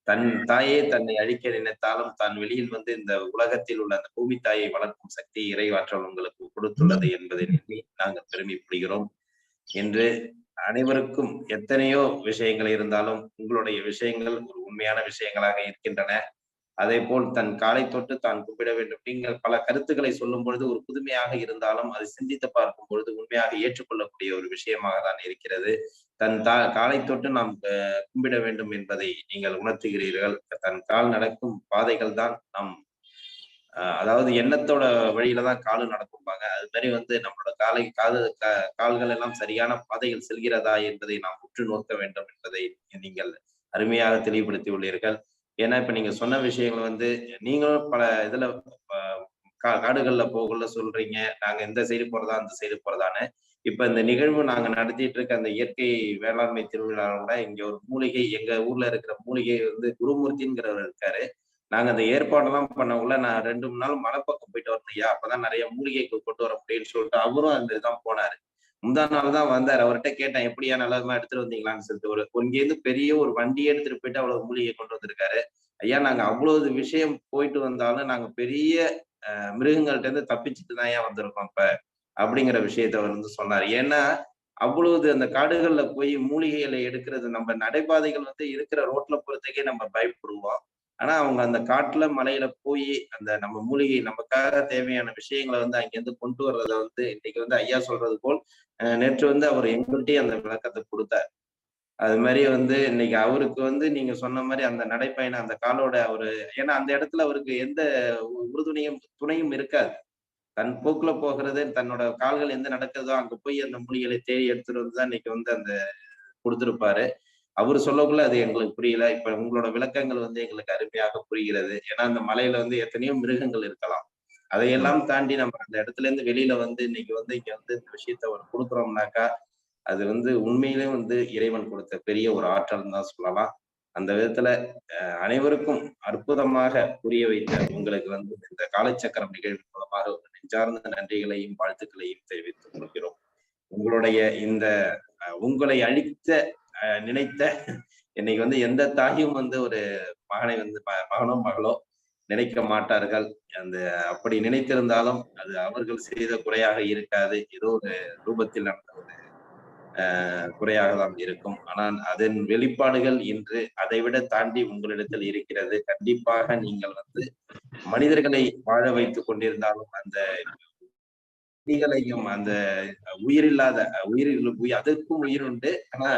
தன் தாயே தன்னை அழிக்க நினைத்தாலும் தான் வெளியில் வந்து இந்த உலகத்தில் உள்ள அந்த பூமி தாயை வளர்க்கும் சக்தி இறைவாற்றல் உங்களுக்கு கொடுத்துள்ளது என்பதை எண்ணி நாங்கள் பெருமைப்படுகிறோம். என்று அனைவருக்கும் எத்தனையோ விஷயங்கள் இருந்தாலும் உங்களுடைய விஷயங்கள் ஒரு உண்மையான விஷயங்களாக இருக்கின்றன. அதே போல் தன் காலை தொட்டு தான் கும்பிட வேண்டும். நீங்கள் பல கருத்துக்களை சொல்லும் பொழுது ஒரு புதுமையாக இருந்தாலும் அதை சிந்தித்து பார்க்கும் பொழுது உண்மையாக ஏற்றுக்கொள்ளக்கூடிய ஒரு விஷயமாக தான் இருக்கிறது. தன் காலை தொட்டு நாம் கும்பிட வேண்டும் என்பதை நீங்கள் உணர்த்துகிறீர்கள். தன் கால் நடக்கும் பாதைகள் தான் நம் அதாவது எண்ணத்தோட வழியில தான் காலு நடக்கும்பாங்க. அது மாதிரி வந்து நம்மளோட கால்கள் எல்லாம் சரியான பாதையில் செல்கிறதா என்பதை நாம் உற்று நோக்க வேண்டும் என்பதை நீங்கள் அருமையாக தெளிவுபடுத்தி உள்ளீர்கள். ஏன்னா இப்ப நீங்க சொன்ன விஷயங்கள் வந்து நீங்களும் பல இதுல காடுகள்ல போகல சொல்றீங்க, நாங்க இந்த சைடு போறதா அந்த சைடு போறதான்னு. இப்ப இந்த நிகழ்வு நாங்க நடத்திட்டு இருக்க அந்த இயற்கை வேளாண்மை திருவிழாவோட இங்க ஒரு மூலிகை, எங்க ஊர்ல இருக்கிற மூலிகை வந்து குருமூர்த்திங்கிறவர் இருக்காரு. நாங்க அந்த ஏற்பாடெல்லாம் பண்ணக்குள்ள நான் 2 நாள் மலைப்பக்கம் போயிட்டு வரணும் ஐயா, அப்பதான் நிறைய மூலிகைகள் கொண்டு வர முடியும்னு சொல்லிட்டு அவரும் அந்த இதுதான் போனாரு. முந்தா நாள் தான் வந்தாரு. அவர்கிட்ட கேட்டேன், எப்படியா நல்லதுமா எடுத்துட்டு வந்தீங்களான்னு சொல்லிட்டு. இங்கேருந்து பெரிய ஒரு வண்டியே எடுத்துட்டு போயிட்டு அவ்வளவு மூலிகை கொண்டு வந்திருக்காரு. ஐயா நாங்க அவ்வளவு விஷயம் போயிட்டு வந்தாலும் நாங்க பெரிய மிருகங்கள்ட்ட இருந்து தப்பிச்சுட்டு தான் ஏன் வந்திருக்கோம் இப்ப அப்படிங்கிற விஷயத்த அவர் வந்து சொன்னார். ஏன்னா அவ்வளவு அந்த காடுகள்ல போய் மூலிகைகளை எடுக்கிறது, நம்ம நடைபாதைகள் வந்து இருக்கிற ரோட்ல போறதுக்கே நம்ம பயப்படுவோம். ஆனா அவங்க அந்த காட்டுல மலையில போய் அந்த நம்ம மூலிகை நமக்காக தேவையான விஷயங்களை வந்து அங்கிருந்து கொண்டு வர்றத வந்து இன்னைக்கு வந்து ஐயா சொல்றது போல் நேற்று வந்து அவர் எங்கள்கிட்டயே அந்த விளக்கத்தை கொடுத்தார். அது மாதிரி வந்து இன்னைக்கு அவருக்கு வந்து நீங்க சொன்ன மாதிரி அந்த நடைப்பயணம் அந்த காலோட அவரு, ஏன்னா அந்த இடத்துல அவருக்கு எந்த துணையும் இருக்காது. தன் போக்குல போகிறது, தன்னோட கால்கள் எந்த நடக்குதோ அங்க போய் அந்த மூலிகளை தேடி எடுத்துட்டு வந்துதான் இன்னைக்கு வந்து அந்த கொடுத்திருப்பாரு. அவரு சொல்லக்குள்ள அது எங்களுக்கு புரியல. இப்ப உங்களோட விளக்கங்கள் வந்து எங்களுக்கு அருமையாக புரிகிறது. ஏன்னா அந்த மலையில வந்து எத்தனையோ மிருகங்கள் இருக்கலாம். அதையெல்லாம் தாண்டி நம்ம அந்த இடத்துல இருந்து வெளியில வந்து இன்னைக்கு வந்து இங்க வந்து இந்த விஷயத்த ஒரு கொடுக்குறோம்னாக்கா அது வந்து உண்மையிலே வந்து இறைவன் கொடுத்த பெரிய ஒரு ஆற்றல் தான் சொல்லலாம். அந்த விதத்துல அனைவருக்கும் அற்புதமாக புரிய வைத்த உங்களுக்கு வந்து இந்த காலச்சக்கரம் நிகழ்வு மூலமாக ஒரு நெஞ்சார்ந்த நன்றிகளையும் வாழ்த்துக்களையும் தெரிவித்துக் கொள்கிறோம். உங்களுடைய இந்த உங்களை அழித்த நினைத்த இன்னைக்கு வந்து எந்த தாயும் வந்து ஒரு மகனை வந்து மகனோ மகளோ நினைக்க மாட்டார்கள். அந்த அப்படி நினைத்திருந்தாலும் அது அவர்கள் செய்த குறையாக இருக்காது. ஏதோ ஒரு ரூபத்தில் நடந்த ஒரு குறையாக தான் இருக்கும். ஆனால் அதன் வெளிப்பாடுகள் இன்று அதைவிட தாண்டி உங்களிடத்தில் இருக்கிறது. கண்டிப்பாக நீங்கள் வந்து மனிதர்களை வாழ வைத்துக் கொண்டிருந்தாலும் அந்த விதிகளையும் அந்த உயிரில்லாத அதற்கும் உயிர் உண்டு. ஆனா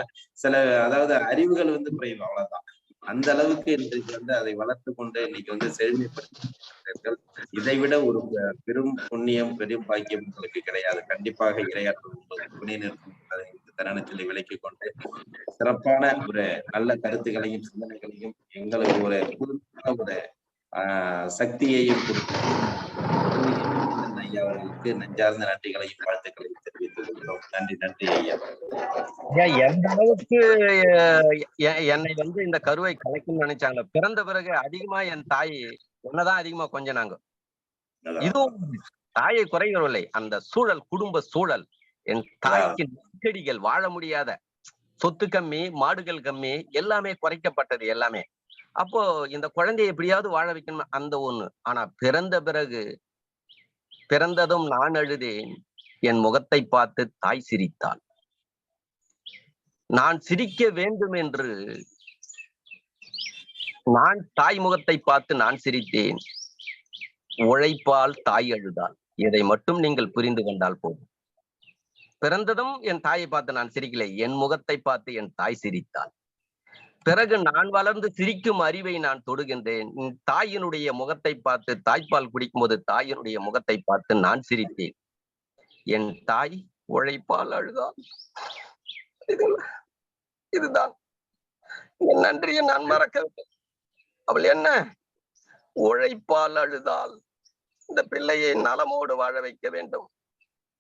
சில அதாவது அறிவுகள் வந்து குறைவு, அவ்வளவுதான். அந்த அளவுக்கு இன்றைக்கு வந்து அதை வளர்த்து கொண்டு இன்னைக்கு வந்து செழுமைப்படுத்தீர்கள். இதை விட ஒரு பெரும் புண்ணியம், பெரும் பாக்கியம் உங்களுக்கு கிடையாது. கண்டிப்பாக இரையாற்றல் உங்களுக்கு துணை நிற்கும் என்பதை இந்த தருணத்தில் விலக்கிக் கொண்டு சிறப்பான ஒரு நல்ல கருத்துக்களையும் சிந்தனைகளையும் எங்களுக்கு ஒரு புதுமையான ஒரு சக்தியையும் கொடுத்து ஐயா அவர்களுக்கு நெஞ்சார்ந்த நன்றிகளையும் வாழ்த்துக்களையும் தெரிவித்துக் கொள்கிறோம். நன்றி நன்றி ஐயா. எந்த அளவுக்கு என்னை வந்து இந்த கருவை கலைக்கும்னு நினைச்சாங்க. பிறந்த பிறகு அதிகமா என் தாய் என்னதான் அதிகமா கொஞ்சினாங்க. இதுவும் தாயை குறையவில்லை, அந்த சூழல், குடும்ப சூழல், என் தாய்க்கு நெருக்கடிகள், வாழ முடியாத, சொத்து கம்மி, மாடுகள் கம்மி, எல்லாமே குறைக்கப்பட்டது எல்லாமே. அப்போ இந்த குழந்தையை எப்படியாவது வாழ வைக்கணும் அந்த ஒண்ணு. ஆனா பிறந்த பிறகு, பிறந்ததும் நான் அழுதேன், என் முகத்தை பார்த்து தாய் சிரித்தாள். நான் சிரிக்க வேண்டும் என்று நான் தாய் முகத்தை பார்த்து நான் சிரித்தேன். உழைப்பால் தாய் அழுதாள். இதை மட்டும் நீங்கள் புரிந்து கொண்டால் போதும். பிறந்ததும் என் தாயை பார்த்து நான் சிரிக்கலை, என் முகத்தை பார்த்து என் தாய் சிரித்தாள். பிறகு நான் வளர்ந்து சிரிக்கும் அறிவை நான் தொடுகின்றேன். தாயினுடைய முகத்தை பார்த்து, தாய்ப்பால் குடிக்கும் போது தாயினுடைய முகத்தை பார்த்து நான் சிரித்தேன். என் தாய் உழைப்பால் அழுதாள். இதுதான் என் நன்றியை நான் மறக்கவில்லை. அவள் என்ன உழைப்பால் அழுதாள். இந்த பிள்ளையை நலமோடு வாழ வைக்க வேண்டும்,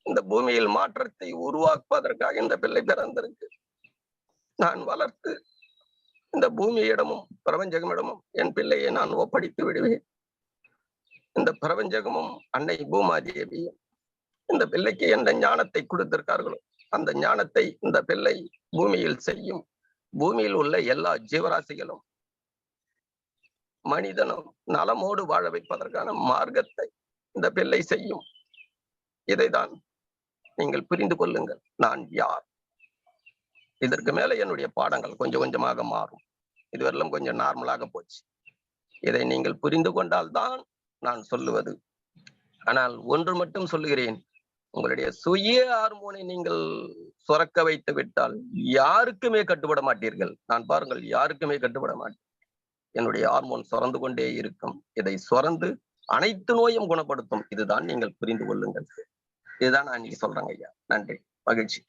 இந்த பூமியில் மாற்றத்தை உருவாக்குவதற்காக இந்த பிள்ளை பிறந்திருக்கு. நான் வளர்த்து இந்த பூமியிடமும் பிரபஞ்சகமிடமும் என் பிள்ளையை நான் ஒப்படைத்து விடுவேன். இந்த பிரபஞ்சகமும் அன்னை பூமாதேவியும் இந்த பிள்ளைக்கு எந்த ஞானத்தை கொடுத்திருக்கார்களோ அந்த ஞானத்தை இந்த பிள்ளை பூமியில் செய்யும். பூமியில் உள்ள எல்லா ஜீவராசிகளும் மனிதனும் நலமோடு வாழ வைப்பதற்கான மார்க்கத்தை இந்த பிள்ளை செய்யும். இதைதான் நீங்கள் புரிந்து கொள்ளுங்கள். நான் யார்? இதற்கு மேல என்னுடைய பாடங்கள் கொஞ்சம் கொஞ்சமாக மாறும். இதுவரையிலும் கொஞ்சம் நார்மலாக போச்சு. இதை நீங்கள் புரிந்து கொண்டால்தான் நான் சொல்லுவது. ஆனால் ஒன்று மட்டும் சொல்லுகிறேன், உங்களுடைய சுய ஹார்மோனை நீங்கள் சுரக்க வைத்து விட்டால் யாருக்குமே கட்டுப்பட மாட்டீர்கள். நான் பாருங்கள், யாருக்குமே கட்டுப்பட மாட்டேன். என்னுடைய ஹார்மோன் சுரந்து கொண்டே இருக்கும். இதை சுரந்து அனைத்து நோயும் குணப்படுத்தும். இதுதான் நீங்கள் புரிந்து கொள்ளுங்கள். இதுதான் நான் இன்னைக்கு சொல்றேங்க ஐயா. நன்றி, மகிழ்ச்சி.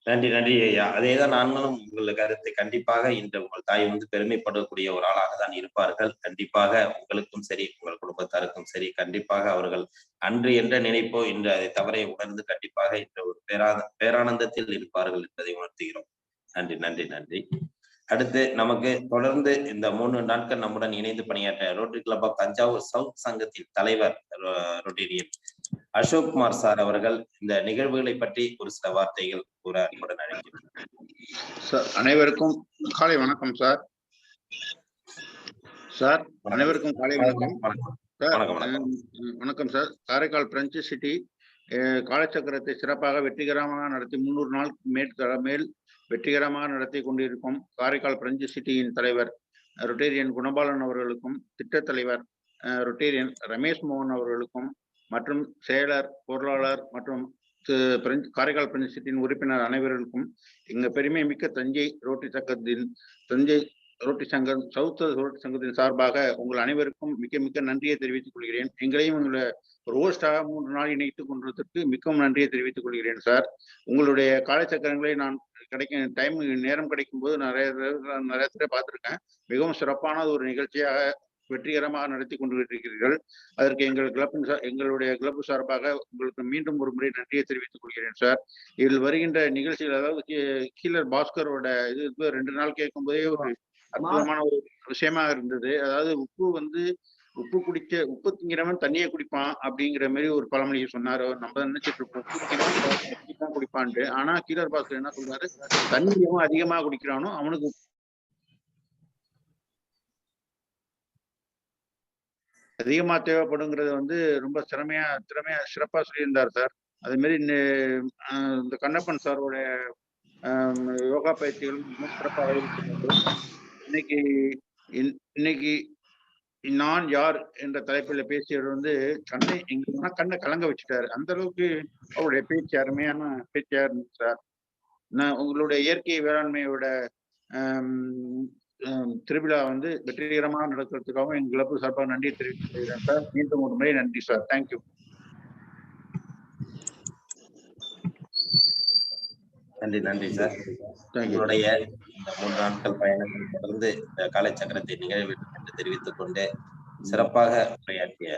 நன்றி நன்றி ஐயா. அதேதான் நாங்களும் உங்கள் கருத்தை கண்டிப்பாக இன்று உங்கள் தாய் வந்து பெருமைப்படக்கூடிய ஒரு ஆளாக தான் இருப்பார்கள். கண்டிப்பாக உங்களுக்கும் சரி, உங்கள் குடும்பத்தாருக்கும் சரி, கண்டிப்பாக அவர்கள் அன்று என்ற நினைப்போ இன்று அதை தவறை உணர்ந்து கண்டிப்பாக இன்று ஒரு பேரானந்தத்தில் இருப்பார்கள் என்பதை உணர்த்துகிறோம். நன்றி நன்றி நன்றி. அடுத்து நமக்கு தொடர்ந்து இந்த 3 நாட்கள் நம்முடன் இணைந்து பணியாற்ற rotary club of Thanjavur south சங்கத்தின் தலைவர் ரொட்டேரியன் அசோக் குமார் சார் அவர்கள் இந்த நிகழ்வுகளை பற்றி ஒரு சில வார்த்தைகள் கூற அன்புடன் அழைக்கிறேன். சார் அனைவருக்கும் காலை வணக்கம் சார். சார் அனைவருக்கும் காலை வணக்கம். வணக்கம் சார். காரைக்கால் பிரெஞ்சு சிட்டி காலச்சக்கரத்தை சிறப்பாக வெற்றிகரமாக நடத்தி 300 நாள் மேல் வெற்றிகரமாக நடத்தி கொண்டிருக்கும் காரைக்கால் பிரெஞ்சு சிட்டியின் தலைவர் ரொட்டேரியன் குணபாலன் அவர்களுக்கும், திட்டத் தலைவர் ரொட்டேரியன் ரமேஷ் மோகன் அவர்களுக்கும், மற்றும் செயலர், பொருளாளர் மற்றும் காரைக்கால் பிரெஞ்சு சிட்டியின் உறுப்பினர் அனைவர்களுக்கும் எங்க பெருமை மிக்க தஞ்சை ரோட்டரி சங்கம் சவுத் ரோட்டரி சங்கத்தின் சார்பாக உங்கள் அனைவருக்கும் மிக்க மிக்க நன்றியை தெரிவித்துக் கொள்கிறேன். எங்களையும் உங்களை ரோஸ்டாக 3 நாள் இணைத்துக் கொண்டதற்கு மிகவும் நன்றியை தெரிவித்துக் கொள்கிறேன் சார். உங்களுடைய காலச்சக்கரங்களை நான் நேரம் கிடைக்கும் போது நிறைய தடவை பார்த்திருக்கேன். மிகவும் சிறப்பான ஒரு நிகழ்ச்சியாக வெற்றிகரமாக நடத்தி கொண்டு இருக்கிறீர்கள். அதற்கு எங்களுடைய கிளப் சார்பாக உங்களுக்கு மீண்டும் ஒரு முறை நன்றியை தெரிவித்துக் கொள்கிறேன் சார். இதில் வருகின்ற நிகழ்ச்சிகள், அதாவது கீழர் பாஸ்கரோட இது 2 நாள் கேட்கும் போதே ஒரு அற்புதமான ஒரு விஷயமாக இருந்தது. அதாவது உப்பு திங்கிறவன் தண்ணியை குடிப்பான் அப்படிங்கிற மாதிரி ஒரு பழமொழியை சொன்னாரு. நம்ம நினைச்சிட்டு இருக்கோம் உப்பு திங்கிறவன் குடிப்பான்ட்டு. ஆனா கீழர் பாஸ்கர் என்ன சொல்றாரு, தண்ணி எவன் அதிகமா குடிக்கிறானோ அவனுக்கு அதிகமா தேவைப்படுங்கிறது வந்து ரொம்ப திறமையா சிறப்பா சொல்லியிருந்தார் சார். அதே மாதிரி இந்த கண்ணப்பன் சாரோடைய யோகா பயிற்சிகளும் ரொம்ப சிறப்பாக இருக்கிறது. இன்னைக்கு இன்னைக்கு நான் யார் என்ற தலைப்பில் பேசியவர் வந்து கண்ணை கலங்க வச்சுட்டாரு. அந்த அளவுக்கு அவருடைய பேச்சு அருமையான பேச்சா இருந்துச்சு சார். நான் உங்களுடைய இயற்கை வேளாண்மையோட திருவிழா வந்து வெற்றிகரமாக நடக்கிறதுக்காகவும் எங்கள் கிளப்பு சார்பாக நன்றி தெரிவித்துக் கொள்கிறேன் சார். மீண்டும் ஒரு முறை நன்றி சார். தேங்க்யூ. நன்றி சார். உங்களுடைய இந்த 3 நாட்கள் பயணத்தை தொடர்ந்து இந்த காலை சக்கரத்தை நிகழ்வில் என்று தெரிவித்துக் கொண்டு சிறப்பாக உரையாற்றிய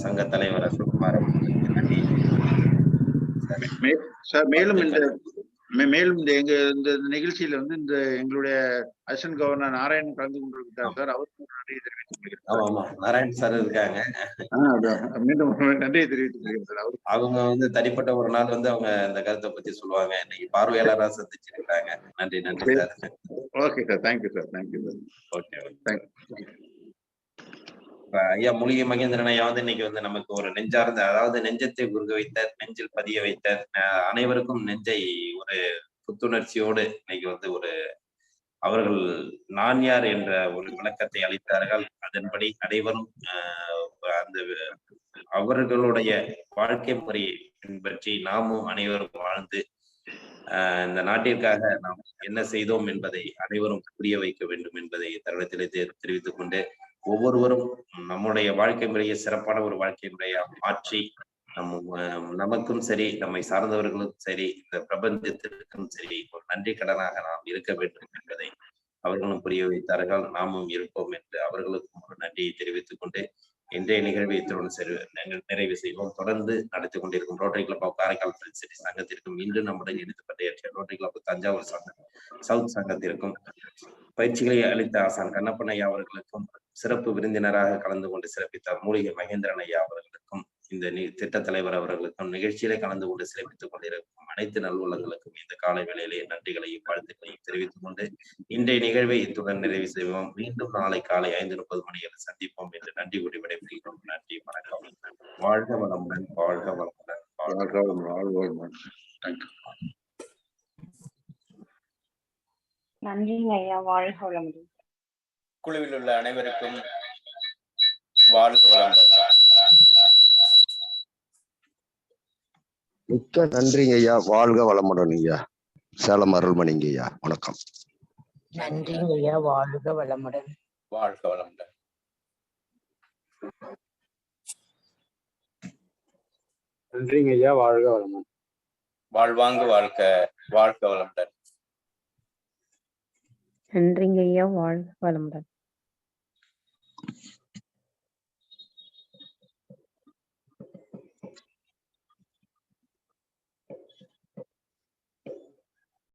சங்க தலைவர் அசோக்குமார் நன்றி சார். மேலும் இந்த நிகழ்ச்சியில வந்து இந்த எங்களுடைய அசிஸ்டன்ட் கவர்னர் நாராயணன் கலந்து கொண்டிருக்கிறார் சார். அவருக்கு நன்றியை தெரிவித்துக் கொள்கிறேன். நாராயண் சார் இருக்காங்க. மீண்டும் நன்றியை தெரிவித்துக் கொள்கிறேன் சார். அவங்க வந்து தனிப்பட்ட ஒரு நாள் வந்து அவங்க இந்த கருத்தை பத்தி சொல்லுவாங்க. இன்னைக்கு பார்வையாளராக சந்திச்சிருக்காங்க. நன்றி sir. Okay sir. Thank you sir. Thank you sir. Okay thank you. ஐயா மூலிகை மகேந்திரன் ஐயா வந்து இன்னைக்கு வந்து நமக்கு ஒரு நெஞ்சார்ந்த, அதாவது நெஞ்சத்தை குறுக வைத்த, நெஞ்சில் பதிய வைத்த, அனைவருக்கும் நெஞ்சை ஒரு புத்துணர்ச்சியோடு இன்னைக்கு வந்து அவர்கள் நான் யார் என்ற ஒரு விளக்கத்தை அளித்தார்கள். அதன்படி அனைவரும் அந்த அவர்களுடைய வாழ்க்கை முறையை பின்பற்றி நாமும் அனைவரும் வாழ்ந்து இந்த நாட்டிற்காக நாம் என்ன செய்தோம் என்பதை அனைவரும் புரிய வைக்க வேண்டும் என்பதை தருணத்திலே தெரிவித்துக் கொண்டு ஒவ்வொருவரும் நம்முடைய வாழ்க்கை முறையை சிறப்பான ஒரு வாழ்க்கை முறையா மாற்றி நமக்கும் சரி, நம்மை சார்ந்தவர்களுக்கும் சரி, இந்த பிரபஞ்சத்திற்கும் சரி ஒரு நன்றி கடனாக நாம் இருக்க வேண்டும் என்பதை அவர்களும் புரிய வைத்தார்கள். நாமும் இருப்போம் என்று அவர்களுக்கும் ஒரு நன்றியை தெரிவித்துக் கொண்டு இன்றைய நிகழ்வை இத்துடன் நிறைவு செய்வோம். தொடர்ந்து நடத்தி கொண்டிருக்கும் rotary club of Karaikal friends city சங்கத்திற்கும், இன்று நம்முடன் இணைந்து பணியாற்றிய ரோட்டரி கிளப் தஞ்சாவூர் சவுத் சங்கத்திற்கும், பயிற்சிகளை அளித்த ஆசான் கண்ணப்பன் ஐயா அவர்களுக்கும், சிறப்பு விருந்தினராக கலந்து கொண்டு சிறப்பித்த மூலிகை மகேந்திரன் ஐயா அவர்களுக்கும், இந்த திட்ட தலைவர் அவர்களுக்கும், நிகழ்ச்சியிலே கலந்து கொண்டு சிறப்பித்துக் கொண்டிருக்கும் அனைத்து நல்வுள்ளங்களுக்கும் இந்த காலை வேளையிலே நன்றிகளையும் வாழ்த்துக்களையும் தெரிவித்துக் கொண்டு இன்றைய நிகழ்வை இத்துடன் நிறைவு செய்வோம். மீண்டும் நாளை காலை 5:30 மணியில் சந்திப்போம் என்று நன்றி கூறி விடைபெறுகிறோம். நன்றி, வணக்கம். வாழ்க வளமுடன், வாழ்க வளமுடன், வாழ்க வளமுடன். நன்றிங்க ஐயா. வாழ்க வளமுடன். குழுவில் உள்ள அனைவருக்கும் வாழ்க வளமுடன். மிக்க நன்றிங்க ஐயா. வாழ்க வளமுடன் ஐயா. சேலம் அருள்மணிங்க ஐயா. வணக்கம். நன்றிங்க ஐயா. வாழ்க வளமுடன். வாழ்க வளமுடன். நன்றிங்க ஐயா. வாழ்க வளமுடன். வாழ்வாங்கு வாழ்க. வாழ்க வளமுடன். நன்றிங்க ஐயா. வாழ்க வளமுடன்.